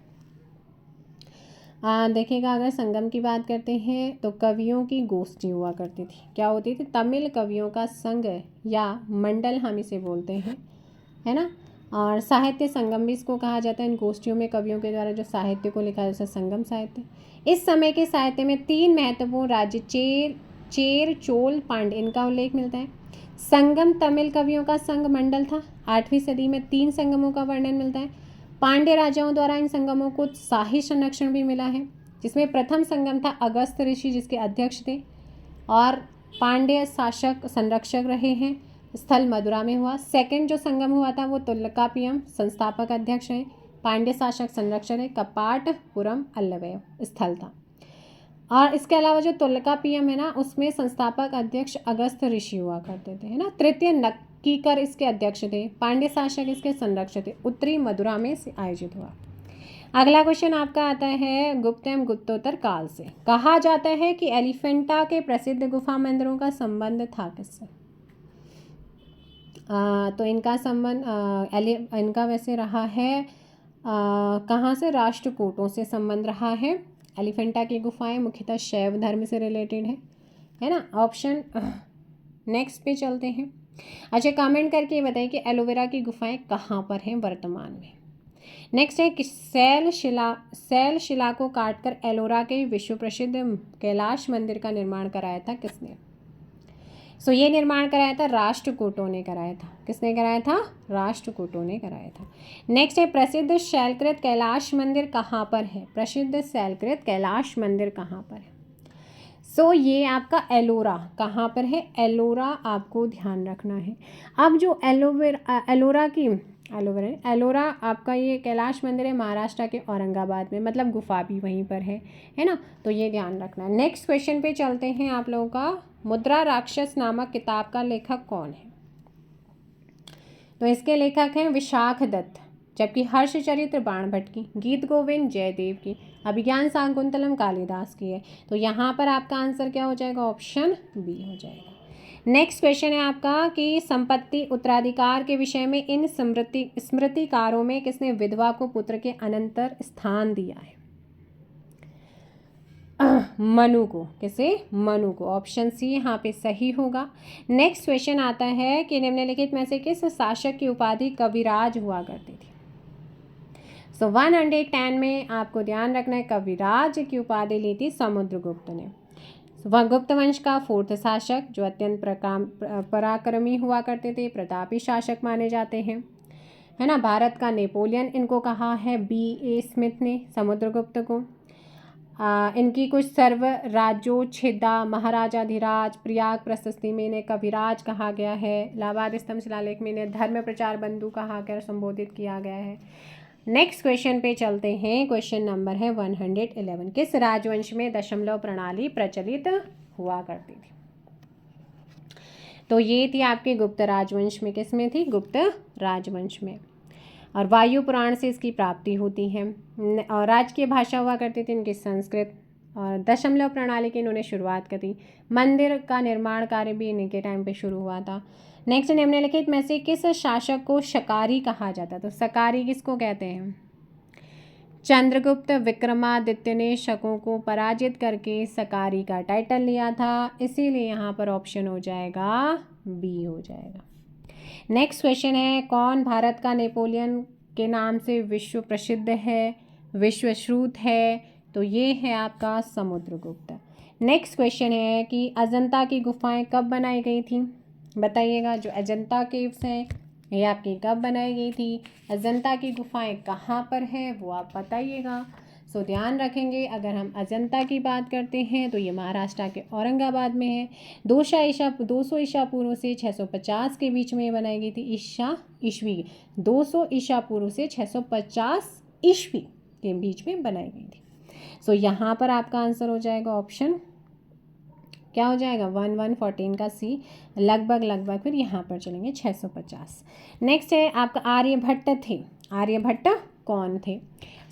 देखिएगा, अगर संगम की बात करते हैं तो कवियों की गोष्ठी हुआ करती थी। क्या होती थी? तमिल कवियों का संघ या मंडल हम इसे बोलते हैं, है ना। और साहित्य संगम भी इसको कहा जाता है। इन गोष्ठियों में कवियों के द्वारा जो साहित्य को लिखा जैसे संगम साहित्य। इस समय के साहित्य में 3 महत्वपूर्ण राज्य चेर, चोल, पांड्य इनका उल्लेख मिलता है। संगम तमिल कवियों का संघ मंडल था। 8वीं सदी में 3 संगमों का वर्णन मिलता है। पांड्य राजाओं द्वारा इन संगमों को साहित्य संरक्षण भी मिला है, जिसमें प्रथम संगम था अगस्त ऋषि जिसके अध्यक्ष थे और पांड्य शासक संरक्षक रहे हैं। स्थल मदुरा में हुआ। सेकंड जो संगम हुआ था वो तुल्लकापियम, संस्थापक अध्यक्ष हैं, पांड्य शासक संरक्षक है, कपाटपुरम अल्लवय स्थल था। और इसके अलावा जो तुल्लकापियम है ना, उसमें संस्थापक अध्यक्ष अगस्त ऋषि हुआ करते थे, है ना। तृतीय नक्कीकर इसके अध्यक्ष थे, पांड्य शासक इसके संरक्षक थे। उत्तरी मदुरा में से आयोजित हुआ। अगला क्वेश्चन आपका आता है गुप्त एवं गुप्तोत्तर काल से। कहा जाता है कि एलिफेंटा के प्रसिद्ध गुफा मंदिरों का संबंध था किससे? तो इनका संबंध इनका वैसे रहा है कहाँ से? राष्ट्रकूटों से संबंध रहा है। एलिफेंटा की गुफाएं मुख्यतः शैव धर्म से रिलेटेड है ना। ऑप्शन नेक्स्ट पे चलते हैं। अच्छा, कमेंट करके बताइए कि एलोवेरा की गुफाएं कहाँ पर हैं वर्तमान में। नेक्स्ट है कि सैल शिला को काटकर एलोरा के विश्व प्रसिद्ध कैलाश मंदिर का निर्माण कराया था किसने? ये निर्माण कराया था राष्ट्रकूटों ने कराया था। किसने कराया था? राष्ट्रकूटों ने कराया था। नेक्स्ट है प्रसिद्ध शैलकृत कैलाश मंदिर कहाँ पर है? प्रसिद्ध शैलकृत कैलाश मंदिर कहाँ पर है? ये आपका एलोरा कहाँ पर है? एलोरा आपको ध्यान रखना है। अब जो एलोरा आपका ये कैलाश मंदिर है महाराष्ट्र के औरंगाबाद में, मतलब गुफा भी वहीं पर है ना। तो ये ध्यान रखना है। नेक्स्ट क्वेश्चन पे चलते हैं। आप लोगों का मुद्रा राक्षस नामक किताब का लेखक कौन है? तो इसके लेखक हैं विशाख दत्त, जबकि हर्षचरित्र बाणभट्ट की, गीत गोविंद जयदेव की, अभिज्ञान शाकुंतलम कालिदास की है। तो यहाँ पर आपका आंसर क्या हो जाएगा? ऑप्शन बी हो जाएगा। नेक्स्ट क्वेश्चन है आपका कि संपत्ति उत्तराधिकार के विषय में इन स्मृतिकारों में किसने विधवा को पुत्र के अनंतर स्थान दिया है? मनु को। किसे? मनु को। ऑप्शन सी यहाँ पे सही होगा। नेक्स्ट क्वेश्चन आता है कि निम्नलिखित में से किस शासक की उपाधि कविराज हुआ करती थी? 110 में आपको ध्यान रखना है कविराज की उपाधि ली थी समुद्रगुप्त ने। वह गुप्त वंश का 4th शासक जो अत्यंत पराक्रमी हुआ करते थे, प्रतापी शासक माने जाते हैं, है ना। भारत का नेपोलियन इनको कहा है B.A. स्मिथ ने समुद्रगुप्त को। इनकी कुछ सर्व राज्योच्छेदा, महाराजाधिराज, प्रयाग प्रशस्ति में इन्हें कविराज कहा गया है। इलाहाबाद स्तंभ शिलालेख में इन्हें धर्म प्रचार बंधु कहा कर संबोधित किया गया है। नेक्स्ट क्वेश्चन पे चलते हैं। क्वेश्चन नंबर है 111। किस राजवंश में दशमलव प्रणाली प्रचलित हुआ करती थी? तो ये थी आपके गुप्त राजवंश में। किस में थी? गुप्त राजवंश में। और वायु पुराण से इसकी प्राप्ति होती है। और राजकीय भाषा हुआ करती थी इनकी संस्कृत। और दशमलव प्रणाली की इन्होंने शुरुआत करी। मंदिर का निर्माण कार्य भी इनके टाइम पे शुरू हुआ था। नेक्स्ट, निम्नलिखित में से किस शासक को शकारी कहा जाता? तो शकारी किसको कहते हैं? चंद्रगुप्त विक्रमादित्य ने शकों को पराजित करके शकारी का टाइटल लिया था, इसीलिए यहाँ पर ऑप्शन हो जाएगा बी हो जाएगा। नेक्स्ट क्वेश्चन है कौन भारत का नेपोलियन के नाम से विश्व प्रसिद्ध है, विश्वश्रुत है? तो ये है आपका समुद्रगुप्त। नेक्स्ट क्वेश्चन है कि अजंता की गुफाएं कब बनाई गई थी? बताइएगा। जो अजंता केव्स हैं ये आपकी कब बनाई गई थी? अजंता की गुफाएं कहाँ पर है वो आप बताइएगा। ध्यान रखेंगे, अगर हम अजंता की बात करते हैं तो ये महाराष्ट्र के औरंगाबाद में है। 200 ईसा पूर्व से 650 के बीच में बनाई गई थी। ईस्वी 200 ईसा पूर्व से 650 ईस्वी के बीच में बनाई गई थी। यहाँ पर आपका आंसर हो जाएगा ऑप्शन क्या हो जाएगा? 1114 का सी। लगभग फिर यहाँ पर चलेंगे 650। नेक्स्ट है आपका आर्यभट्ट थे। आर्यभट्ट कौन थे?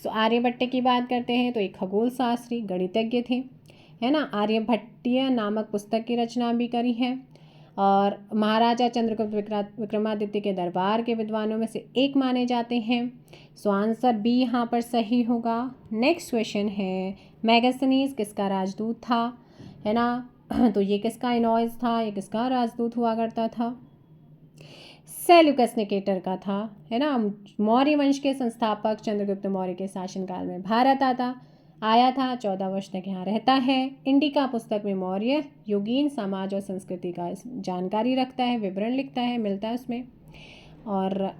सो आर्यभट्ट की बात करते हैं तो एक खगोल शास्त्री गणितज्ञ थे, है ना। आर्यभट्टीय नामक पुस्तक की रचना भी करी है और महाराजा चंद्रगुप्त विक्रमादित्य के दरबार के विद्वानों में से एक माने जाते हैं। सो आंसर बी यहाँ पर सही होगा। नेक्स्ट क्वेश्चन है मैगस्थनीज किसका राजदूत था, है ना। तो ये किसका इनॉयस था, ये किसका राजदूत हुआ करता था? सेल्यूकस निकेटर का था, है ना। मौर्य वंश के संस्थापक चंद्रगुप्त मौर्य के शासनकाल में भारत आया था, 14 वर्ष तक यहाँ रहता है। इंडिका पुस्तक में मौर्य युगीन समाज और संस्कृति का जानकारी रखता है, विवरण लिखता है, मिलता है उसमें। और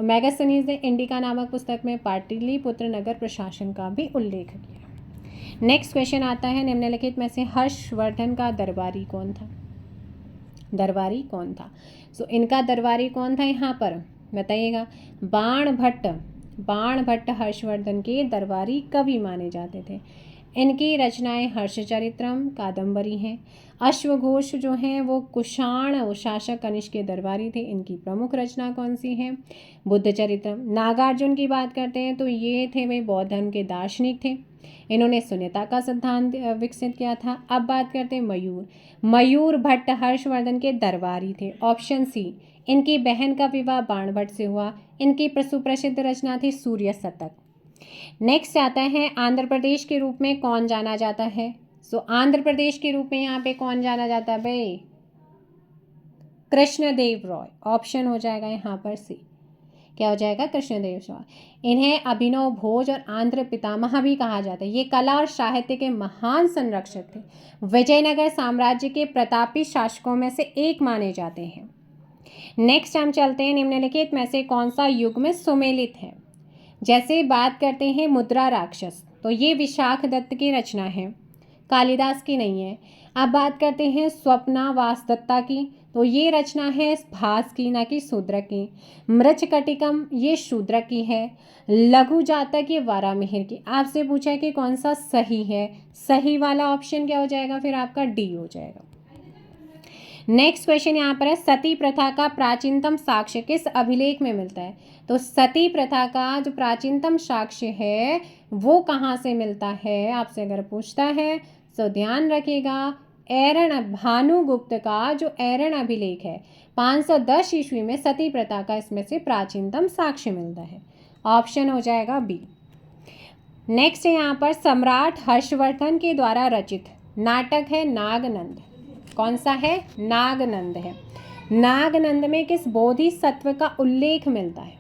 मैगस्थनीज ने इंडिका नामक पुस्तक में पाटलिपुत्र नगर प्रशासन का भी उल्लेख किया। नेक्स्ट क्वेश्चन आता है निम्नलिखित में से हर्षवर्धन का दरबारी कौन था? दरबारी कौन था? सो इनका दरबारी कौन था यहाँ पर बताइएगा। बाणभट्ट हर्षवर्धन के दरबारी कवि माने जाते थे। इनकी रचनाएं हर्षचरित्रम कादम्बरी हैं। अश्वघोष जो हैं वो कुषाण शासक कनिष्क के दरबारी थे। इनकी प्रमुख रचना कौन सी है? बुद्ध चरित्रम। नागार्जुन की बात करते हैं तो ये थे वे बौद्ध धर्म के दार्शनिक थे। इन्होंने शून्यता का सिद्धांत विकसित किया था। अब बात करते हैं मयूर भट्ट हर्षवर्धन के दरबारी थे। Option C. इनकी बहन का विवाह बाणभट्ट से हुआ। इनकी सुप्रसिद्ध रचना थी सूर्य शतक। नेक्स्ट आता है आंध्र प्रदेश के रूप में कौन जाना जाता है? सो आंध्र प्रदेश के रूप में यहाँ पे कौन जाना जाता है भाई? कृष्णदेव रॉय। ऑप्शन हो जाएगा यहाँ पर सी। क्या हो जाएगा? कृष्णदेव रॉय। इन्हें अभिनव भोज और आंध्र पितामह भी कहा जाता है। ये कला और साहित्य के महान संरक्षक थे। विजयनगर साम्राज्य के प्रतापी शासकों में से एक माने जाते हैं। नेक्स्ट हम चलते हैं निम्नलिखित में से कौन सा युग में सुमेलित है? जैसे बात करते हैं मुद्रा राक्षस, तो ये विशाख दत्त की रचना है, कालिदास की नहीं है। अब बात करते हैं स्वप्ना वासदत्ता की, तो ये रचना है भास की, ना कि शूद्रक की। मृच्छकटिकम ये शूद्रक की है। लघु जातक ये वारामिहिर की। आपसे पूछा है कि कौन सा सही है, सही वाला ऑप्शन क्या हो जाएगा? फिर आपका डी हो जाएगा। नेक्स्ट क्वेश्चन यहाँ पर है सती प्रथा का प्राचीनतम साक्ष्य किस अभिलेख में मिलता है? तो सती प्रथा का जो प्राचीनतम साक्ष्य है वो कहाँ से मिलता है आपसे अगर पूछता है तो ध्यान रखिएगा। ऐरण भानुगुप्त का जो ऐरण अभिलेख है 510 ईस्वी में सती प्रथा का इसमें से प्राचीनतम साक्ष्य मिलता है। ऑप्शन हो जाएगा बी। नेक्स्ट है यहाँ पर सम्राट हर्षवर्धन के द्वारा रचित नाटक है नागनंद। कौन सा है? नागनंद है। नागनंद में किस बोधिसत्व का उल्लेख मिलता है?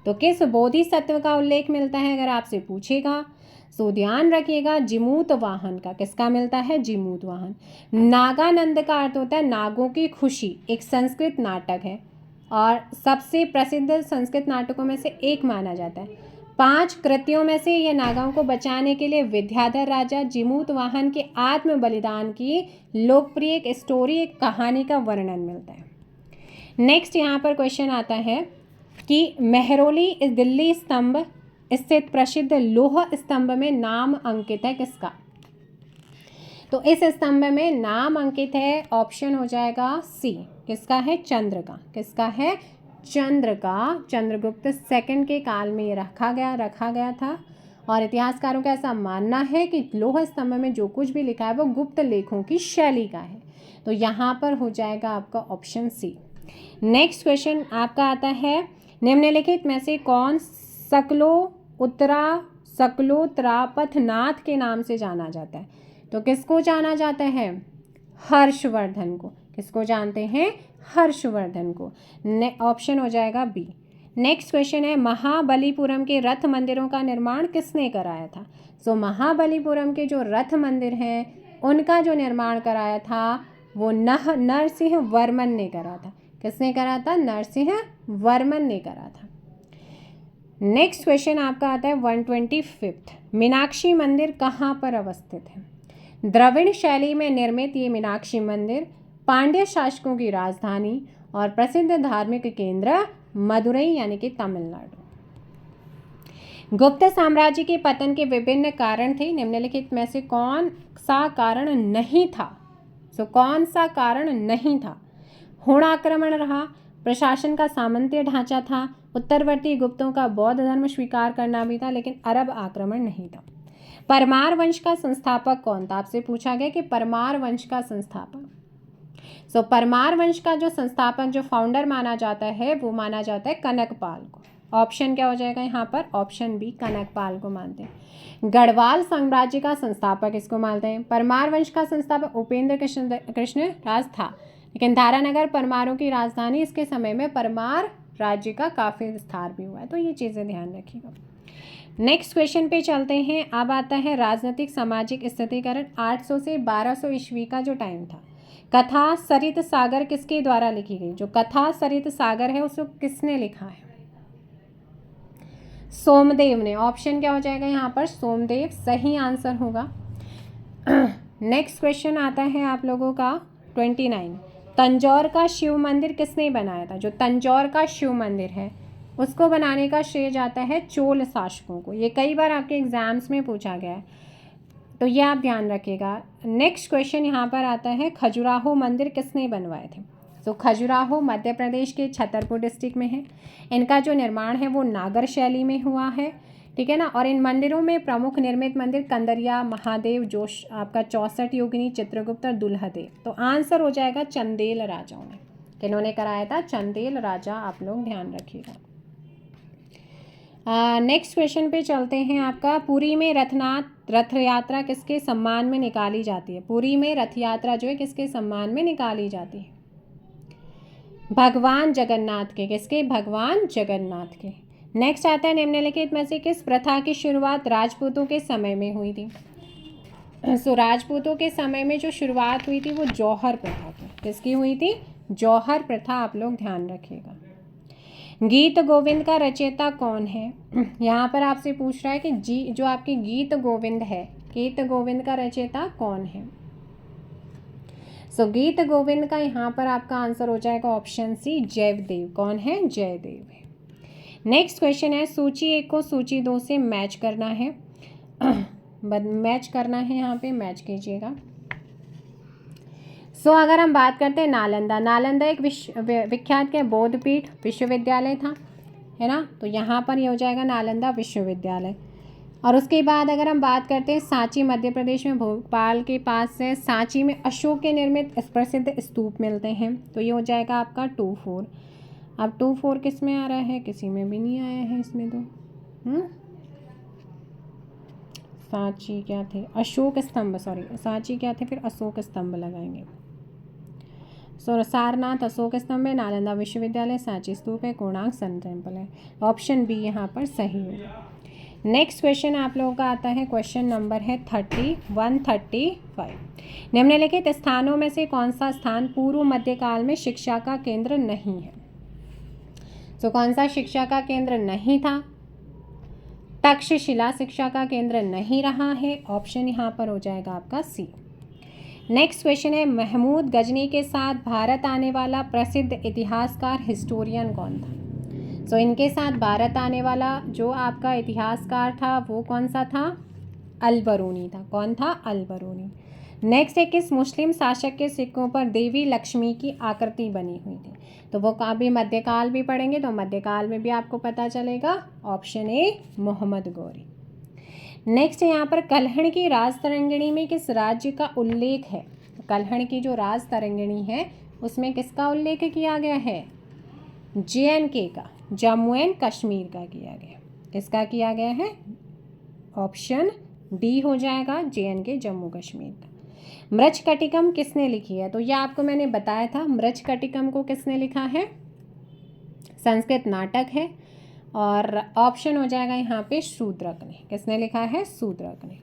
तो किस बोधिसत्व का उल्लेख मिलता है अगर आपसे पूछेगा तो ध्यान रखिएगा जिमूत वाहन का। किसका मिलता है? जिमूत वाहन। नागानंद का अर्थ होता है नागों की खुशी। एक संस्कृत नाटक है और सबसे प्रसिद्ध संस्कृत नाटकों में से एक माना जाता है। 5 कृतियों में से यह नागाओं को बचाने के लिए विद्याधर राजा जिमूत वाहन के आत्म बलिदान की लोकप्रिय एक स्टोरी, एक कहानी का वर्णन मिलता है। नेक्स्ट यहाँ पर क्वेश्चन आता है कि मेहरौली इस दिल्ली स्तंभ स्थित प्रसिद्ध लौह स्तंभ में नाम अंकित है किसका? तो इस स्तंभ में नाम अंकित है। ऑप्शन हो जाएगा सी। किसका है? चंद्र का। किसका है? चंद्र का। चंद्रगुप्त सेकंड के काल में ये रखा गया था और इतिहासकारों का ऐसा मानना है कि लौह स्तंभ में जो कुछ भी लिखा है वो गुप्त लेखों की शैली का है। तो यहाँ पर हो जाएगा आपका ऑप्शन सी। नेक्स्ट क्वेश्चन आपका आता है निम्नलिखित में से कौन सकलोत्तरापथनाथ के नाम से जाना जाता है? तो किसको जाना जाता है? हर्षवर्धन को। किसको जानते हैं? हर्षवर्धन को। ऑप्शन हो जाएगा बी। नेक्स्ट क्वेश्चन है महाबलीपुरम के रथ मंदिरों का निर्माण किसने कराया था? सो महाबलीपुरम के जो रथ मंदिर हैं उनका जो निर्माण कराया था वो नरसिंह वर्मन ने करा था। किसने करा था? नरसिंह वर्मन ने करा था। नेक्स्ट क्वेश्चन आपका आता है 125। मीनाक्षी मंदिर कहाँ पर अवस्थित है? द्रविड़ शैली में निर्मित ये मीनाक्षी मंदिर पांड्य शासकों की राजधानी और प्रसिद्ध धार्मिक केंद्र मदुरई यानी कि तमिलनाडु। गुप्त साम्राज्य के पतन के विभिन्न कारण थे। निम्नलिखित में से कौन सा कारण नहीं था? कौन सा कारण नहीं था? हुण आक्रमण रहा, प्रशासन का सामंतीय ढांचा था, उत्तरवर्ती गुप्तों का बौद्ध धर्म स्वीकार करना भी था, लेकिन अरब आक्रमण नहीं था। परमार वंश का संस्थापक कौन था? आपसे पूछा गया कि परमार वंश का संस्थापक। परमार वंश का जो संस्थापक, जो फाउंडर माना जाता है, वो माना जाता है कनकपाल को। ऑप्शन क्या हो जाएगा यहाँ पर? ऑप्शन बी, कनकपाल को मानते हैं। गढ़वाल साम्राज्य का संस्थापक इसको मानते हैं। परमार वंश का संस्थापक उपेंद्र कृष्ण राज था, लेकिन धारानगर परमारों की राजधानी इसके समय में परमार राज्य का काफ़ी विस्तार भी हुआ है, तो ये चीज़ें ध्यान रखिएगा। नेक्स्ट क्वेश्चन पे चलते हैं। अब आता है राजनीतिक सामाजिक स्थितिकरण। 800 से 1200 ईस्वी का जो टाइम था। कथा सरित सागर किसके द्वारा लिखी गई? जो कथा सरित सागर है उसको किसने लिखा है? सोमदेव ने। ऑप्शन क्या हो जाएगा यहाँ पर? सोमदेव सही आंसर होगा। नेक्स्ट क्वेश्चन आता है आप लोगों का 29। तंजौर का शिव मंदिर किसने बनाया था? जो तंजौर का शिव मंदिर है उसको बनाने का श्रेय जाता है चोल शासकों को। ये कई बार आपके एग्जाम्स में पूछा गया है, तो ये आप ध्यान रखिएगा। नेक्स्ट क्वेश्चन यहाँ पर आता है, खजुराहो मंदिर किसने बनवाए थे? तो खजुराहो मध्य प्रदेश के छतरपुर डिस्ट्रिक्ट में है। इनका जो निर्माण है वो नागर शैली में हुआ है, ठीक है ना। और इन मंदिरों में प्रमुख निर्मित मंदिर कंदरिया, महादेव, जोश आपका 64 योगिनी, चित्रगुप्त और दुल्हदेव। तो आंसर हो जाएगा चंदेल राजाओं ने। किन्होंने कराया था? चंदेल राजा, आप लोग ध्यान रखिएगा। नेक्स्ट क्वेश्चन पे चलते हैं। आपका पुरी में रथ यात्रा किसके सम्मान में निकाली जाती है? पुरी में रथ यात्रा जो है किसके सम्मान में निकाली जाती है? भगवान जगन्नाथ के। किसके? भगवान जगन्नाथ के। नेक्स्ट आता है, निम्नलिखित में से किस प्रथा की शुरुआत राजपूतों के समय में हुई थी? राजपूतों के समय में जो शुरुआत हुई थी वो जौहर प्रथा की। किसकी हुई थी? जौहर प्रथा, आप लोग ध्यान रखिएगा। गीत गोविंद का रचयिता कौन है? यहाँ पर आपसे पूछ रहा है कि जो आपकी गीत गोविंद है, गीत गोविंद का रचयिता कौन है? गीत गोविंद का यहाँ पर आपका आंसर हो जाएगा ऑप्शन सी, जयदेव। कौन है? जयदेव है। नेक्स्ट क्वेश्चन है, सूची 1 को सूची 2 से मैच करना है। मैच करना है, यहाँ पे मैच कीजिएगा। अगर हम बात करते हैं नालंदा एक विख्यात के बौद्ध पीठ विश्वविद्यालय था, है ना। तो यहाँ पर ये हो जाएगा नालंदा विश्वविद्यालय। और उसके बाद अगर हम बात करते हैं सांची मध्य प्रदेश में भोपाल के पास है। सांची में अशोक के निर्मित प्रसिद्ध स्तूप मिलते हैं, तो ये हो जाएगा आपका 2-4। अब 2-4 किस में आ रहा है? किसी में भी नहीं आया है इसमें तो। सांची क्या थे? अशोक स्तंभ, सॉरी सांची क्या थे, फिर अशोक स्तंभ लगाएंगे। सारनाथ अशोक स्तंभ है, नालंदा विश्वविद्यालय, सांची स्तूप है, कोणार्क सन टेम्पल है। ऑप्शन बी यहाँ पर सही होगा। नेक्स्ट क्वेश्चन आप लोगों का आता है, क्वेश्चन नंबर है 135। निम्नलिखित स्थानों में से कौन सा स्थान पूर्व मध्यकाल में शिक्षा का केंद्र नहीं है? कौन सा शिक्षा का केंद्र नहीं था? तक्षशिला शिक्षा का केंद्र नहीं रहा है। ऑप्शन यहाँ पर हो जाएगा आपका सी। नेक्स्ट क्वेश्चन है, महमूद गजनी के साथ भारत आने वाला प्रसिद्ध इतिहासकार हिस्टोरियन कौन था? इनके साथ भारत आने वाला जो आपका इतिहासकार था वो कौन सा था? अल-बरूनी था। कौन था? अल-बरूनी। नेक्स्ट है, किस मुस्लिम शासक के सिक्कों पर देवी लक्ष्मी की आकृति बनी हुई थी? तो वो काफ़ी मध्यकाल भी पढ़ेंगे तो मध्यकाल में भी आपको पता चलेगा। Option A, Mohammad Ghori. Next है यहाँ पर, कल्हण की राज तरंगिणी में किस राज्य का उल्लेख है? कल्हण की जो राज तरंगिणी है उसमें किसका उल्लेख किया गया है? JNK का, जम्मू एंड कश्मीर का किया गया। किसका किया गया है? ऑप्शन डी हो जाएगा, JNK जम्मू कश्मीर का। मृच्छकटिकम किसने लिखी है? तो ये आपको मैंने बताया था, मृच्छकटिकम को किसने लिखा है? संस्कृत नाटक है। और ऑप्शन हो जाएगा यहाँ पे शूद्रक ने। किसने लिखा है? शूद्रक ने।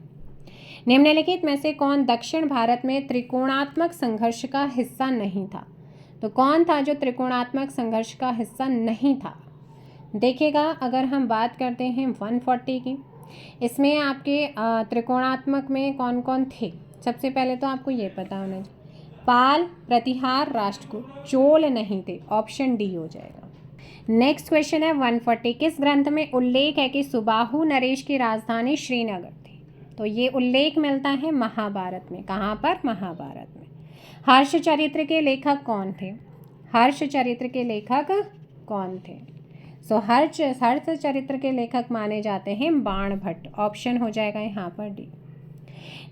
निम्नलिखित में से कौन दक्षिण भारत में त्रिकोणात्मक संघर्ष का हिस्सा नहीं था? तो कौन था जो त्रिकोणात्मक संघर्ष का हिस्सा नहीं था? देखिएगा, अगर हम बात करते हैं 140 की, इसमें आपके त्रिकोणात्मक में कौन कौन थे? सबसे पहले तो आपको ये पता होना चाहिए, पाल, प्रतिहार, राष्ट्रकूट, चोल नहीं थे। ऑप्शन डी हो जाएगा। नेक्स्ट क्वेश्चन है 140, किस ग्रंथ में उल्लेख है कि सुबाहु नरेश की राजधानी श्रीनगर थी? तो ये उल्लेख मिलता है महाभारत में। कहाँ पर? महाभारत में। हर्ष चरित्र के लेखक कौन थे? हर्ष चरित्र के लेखक कौन थे? सो हर्ष चरित्र के लेखक माने जाते हैं बाणभट्ट। ऑप्शन हो जाएगा यहाँ पर डी।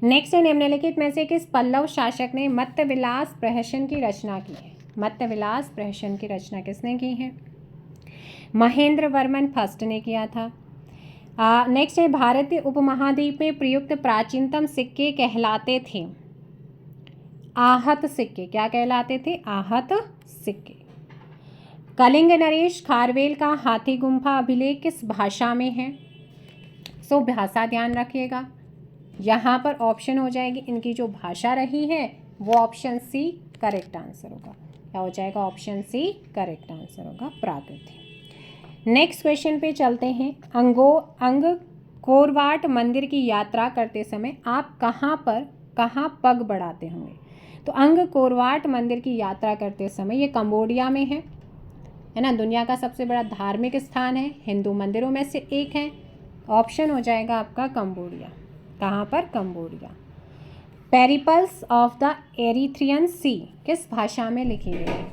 नेक्स्ट है, निम्नलिखित में से किस पल्लव शासक ने मत्तविलास प्रहसन की रचना की है? मत्तविलास प्रहसन की रचना किसने की है? महेंद्र वर्मन फर्स्ट ने किया था। नेक्स्ट है, भारतीय उपमहाद्वीप में प्रयुक्त प्राचीनतम सिक्के कहलाते थे आहत सिक्के। क्या कहलाते थे? आहत सिक्के। कलिंग नरेश खारवेल का हाथी गुम्फा अभिलेख किस भाषा में है? सो भाषा ध्यान रखिएगा, यहाँ पर ऑप्शन हो जाएगी इनकी जो भाषा रही है वो ऑप्शन सी करेक्ट आंसर होगा। क्या हो जाएगा? ऑप्शन सी करेक्ट आंसर होगा, प्राकृत। नेक्स्ट क्वेश्चन पे चलते हैं। अंगकोरवाट मंदिर की यात्रा करते समय आप कहाँ पग बढ़ाते होंगे? तो अंगकोरवाट मंदिर की यात्रा करते समय ये कंबोडिया में है ना, दुनिया का सबसे बड़ा धार्मिक स्थान है, हिंदू मंदिरों में से एक है। ऑप्शन हो जाएगा आपका कंबोडिया। कहाँ पर? Cambodia. Periplus of the Erythraean sea किस भाषा में लिखी गई है?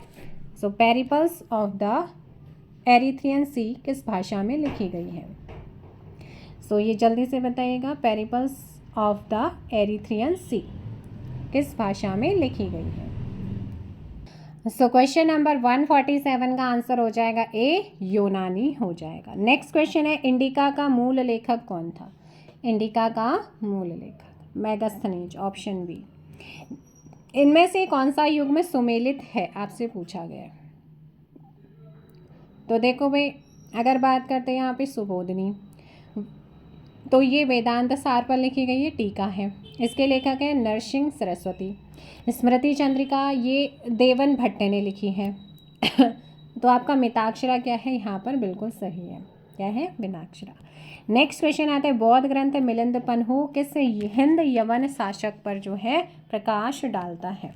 So Periplus of the Erythraean sea किस भाषा में लिखी गई है? सो ये जल्दी से बताइएगा, Periplus of the Erythraean sea किस भाषा में लिखी गई है? सो क्वेश्चन नंबर 147 का आंसर हो जाएगा ए, यूनानी हो जाएगा। नेक्स्ट क्वेश्चन है, इंडिका का मूल लेखक कौन था? इंडिका का मूल लेखक मेगास्थनीज। Option B. इनमें से कौन सा युग में सुमेलित है? आपसे पूछा गया है। तो देखो भाई, अगर बात करते हैं यहाँ पे सुबोधनी, तो ये वेदांत सार पर लिखी गई है, टीका है। इसके लेखक है नरसिंह सरस्वती। स्मृति चंद्रिका ये देवन भट्ट ने लिखी है। तो आपका मिताक्षरा क्या है यहाँ पर? बिल्कुल सही है। क्या है? मिताक्षरा। नेक्स्ट क्वेश्चन आता है, बौद्ध ग्रंथ मिलिंद पन्हु किस हिंद यवन शासक पर जो है प्रकाश डालता है?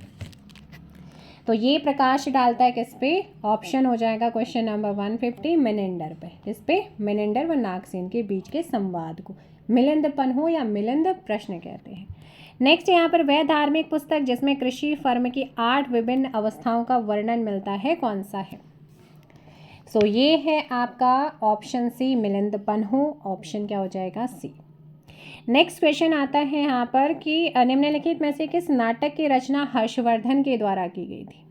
तो ये प्रकाश डालता है किस पे? ऑप्शन हो जाएगा क्वेश्चन नंबर 150 मिनेंडर पे। किस पे? मिनेंडर व नागसेन के बीच के संवाद को मिलिंद पन्हु या मिलिंद प्रश्न कहते हैं। नेक्स्ट यहाँ पर, वह धार्मिक पुस्तक जिसमें कृषि फर्म की 8 विभिन्न अवस्थाओं का वर्णन मिलता है कौन सा है? सो ये है आपका ऑप्शन सी मिलिंद पन्हु। ऑप्शन क्या हो जाएगा? सी। नेक्स्ट क्वेश्चन आता है यहाँ पर कि निम्नलिखित में से किस नाटक की रचना हर्षवर्धन के द्वारा की गई थी?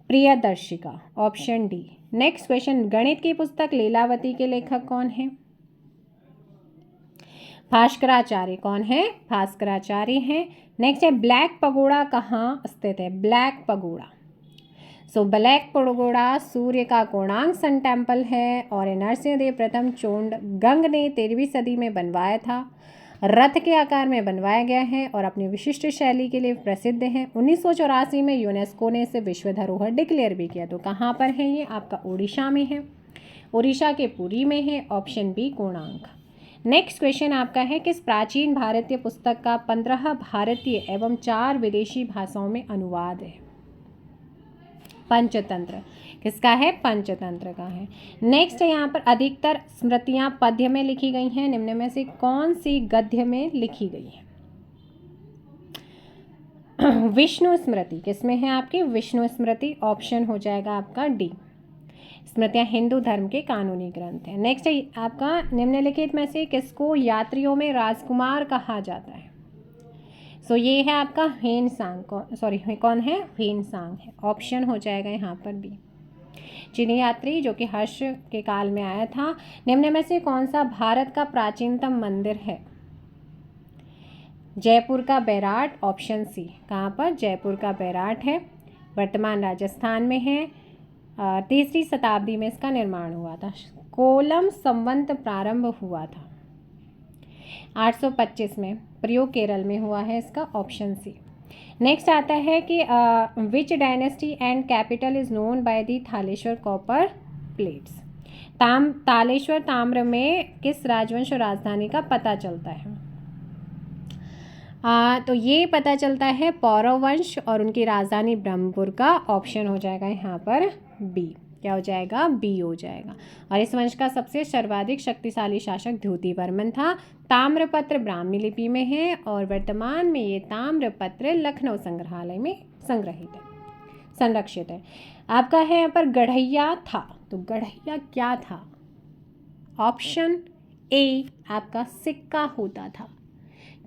Priyadarshika. Option D. Next question, गणित की पुस्तक लीलावती के लेखक कौन है? भास्कराचार्य। कौन है? भास्कराचार्य हैं। नेक्स्ट है, ब्लैक पगोड़ा कहाँ स्थित है? Black pagoda. So black pagoda सूर्य का कोणार्क सन टेम्पल है और नरसिंहदेव प्रथम चोंडगंग ने 13वीं सदी में बनवाया था। रथ के आकार में बनवाया गया है और अपनी विशिष्ट शैली के लिए प्रसिद्ध है। 1984 में यूनेस्को ने इसे विश्व धरोहर डिक्लेयर भी किया। तो कहाँ पर है ये? आपका उड़ीसा में है, उड़ीसा के पुरी में है। Option B Konark. Next question आपका है, किस प्राचीन भारतीय पुस्तक का 15 भारतीय एवं 4 विदेशी भाषाओं में अनुवाद है? पंचतंत्र। किसका है? पंचतंत्र का है। नेक्स्ट है यहाँ पर, अधिकतर स्मृतियां पद्य में लिखी गई हैं, निम्न में से कौन सी गद्य में लिखी गई है? विष्णु स्मृति। किसमें है आपकी? विष्णु स्मृति। ऑप्शन हो जाएगा आपका डी। स्मृतियां हिंदू धर्म के कानूनी ग्रंथ हैं। नेक्स्ट है आपका, निम्नलिखित में से किसको यात्रियों में राजकुमार कहा जाता है? सो ये है आपका ह्वेनसांग। कौन है? ह्वेनसांग है। ऑप्शन हो जाएगा यहाँ पर बी। चीनी यात्री जो कि हर्ष के काल में आया था। निम्न में से कौन सा भारत का प्राचीनतम मंदिर है? जयपुर का बैराट। Option C. कहाँ पर? जयपुर का बैराट है, वर्तमान राजस्थान में है। 3री शताब्दी में इसका निर्माण हुआ था। कोलम संवत प्रारंभ हुआ था 825 में। प्रयोग केरल में हुआ है इसका। Option C. नेक्स्ट आता है कि which dynasty and capital is known by the Thaleshwar copper plates? Taleshwar ताम्र में किस राजवंश और राजधानी का पता चलता है? तो ये पता चलता है पौरव वंश और उनकी राजधानी ब्रह्मपुर का। ऑप्शन हो जाएगा यहाँ पर बी। क्या हो जाएगा? बी हो जाएगा। और इस वंश का सबसे सर्वाधिक शक्तिशाली शासक द्युति वर्मन था। ताम्रपत्र ब्राह्मी लिपि में है और वर्तमान में ये ताम्रपत्र लखनऊ संग्रहालय में संग्रहित है। संरक्षित है। आपका है यहाँ पर गढ़ैया था, तो गढ़ैया क्या था? ऑप्शन ए आपका सिक्का होता था।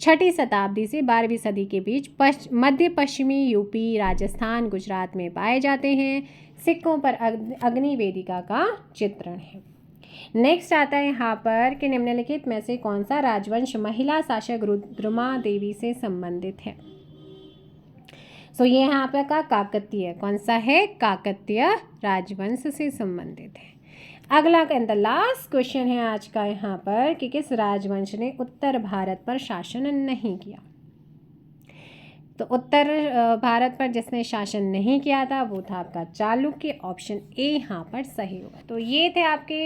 6ठी शताब्दी से 12वीं सदी के बीच मध्य पश्चिमी यूपी, राजस्थान, गुजरात में पाए जाते हैं। सिक्कों पर अग्नि वेदिका का चित्रण है। नेक्स्ट आता है यहाँ पर कि निम्नलिखित में से कौन सा राजवंश महिला शासक रुद्रमा देवी से संबंधित है? सो ये यहाँ पर का काकतीय, कौन सा है? काकतीय राजवंश से संबंधित है। अगला एंड द लास्ट क्वेश्चन है आज का यहाँ पर कि किस राजवंश ने उत्तर भारत पर शासन नहीं किया? तो उत्तर भारत पर जिसने शासन नहीं किया था वो था आपका चालुक्य। ऑप्शन ए यहाँ पर सही होगा। तो ये थे आपके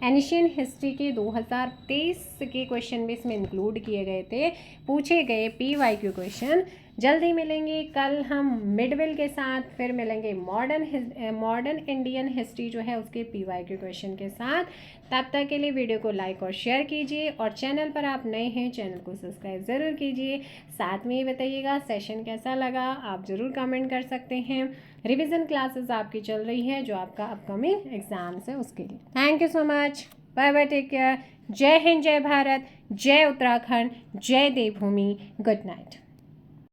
एशियन हिस्ट्री के 2023 के क्वेश्चन भी इसमें इंक्लूड किए गए थे, पूछे गए PYQ क्वेश्चन। जल्दी मिलेंगे कल हम मिडविल के साथ, फिर मिलेंगे मॉडर्न इंडियन हिस्ट्री जो है उसके PYQ क्वेश्चन के साथ। तब तक के लिए वीडियो को लाइक और शेयर कीजिए, और चैनल पर आप नए हैं चैनल को सब्सक्राइब ज़रूर कीजिए। साथ में ये बताइएगा सेशन कैसा लगा, आप ज़रूर कमेंट कर सकते हैं। रिवीजन क्लासेस आपकी चल रही है जो आपका अपकमिंग एग्जाम्स है उसके लिए। Thank you so much, bye bye, take care. Jai Hind, जय भारत, जय उत्तराखंड, जय देवभूमि, गुड नाइट।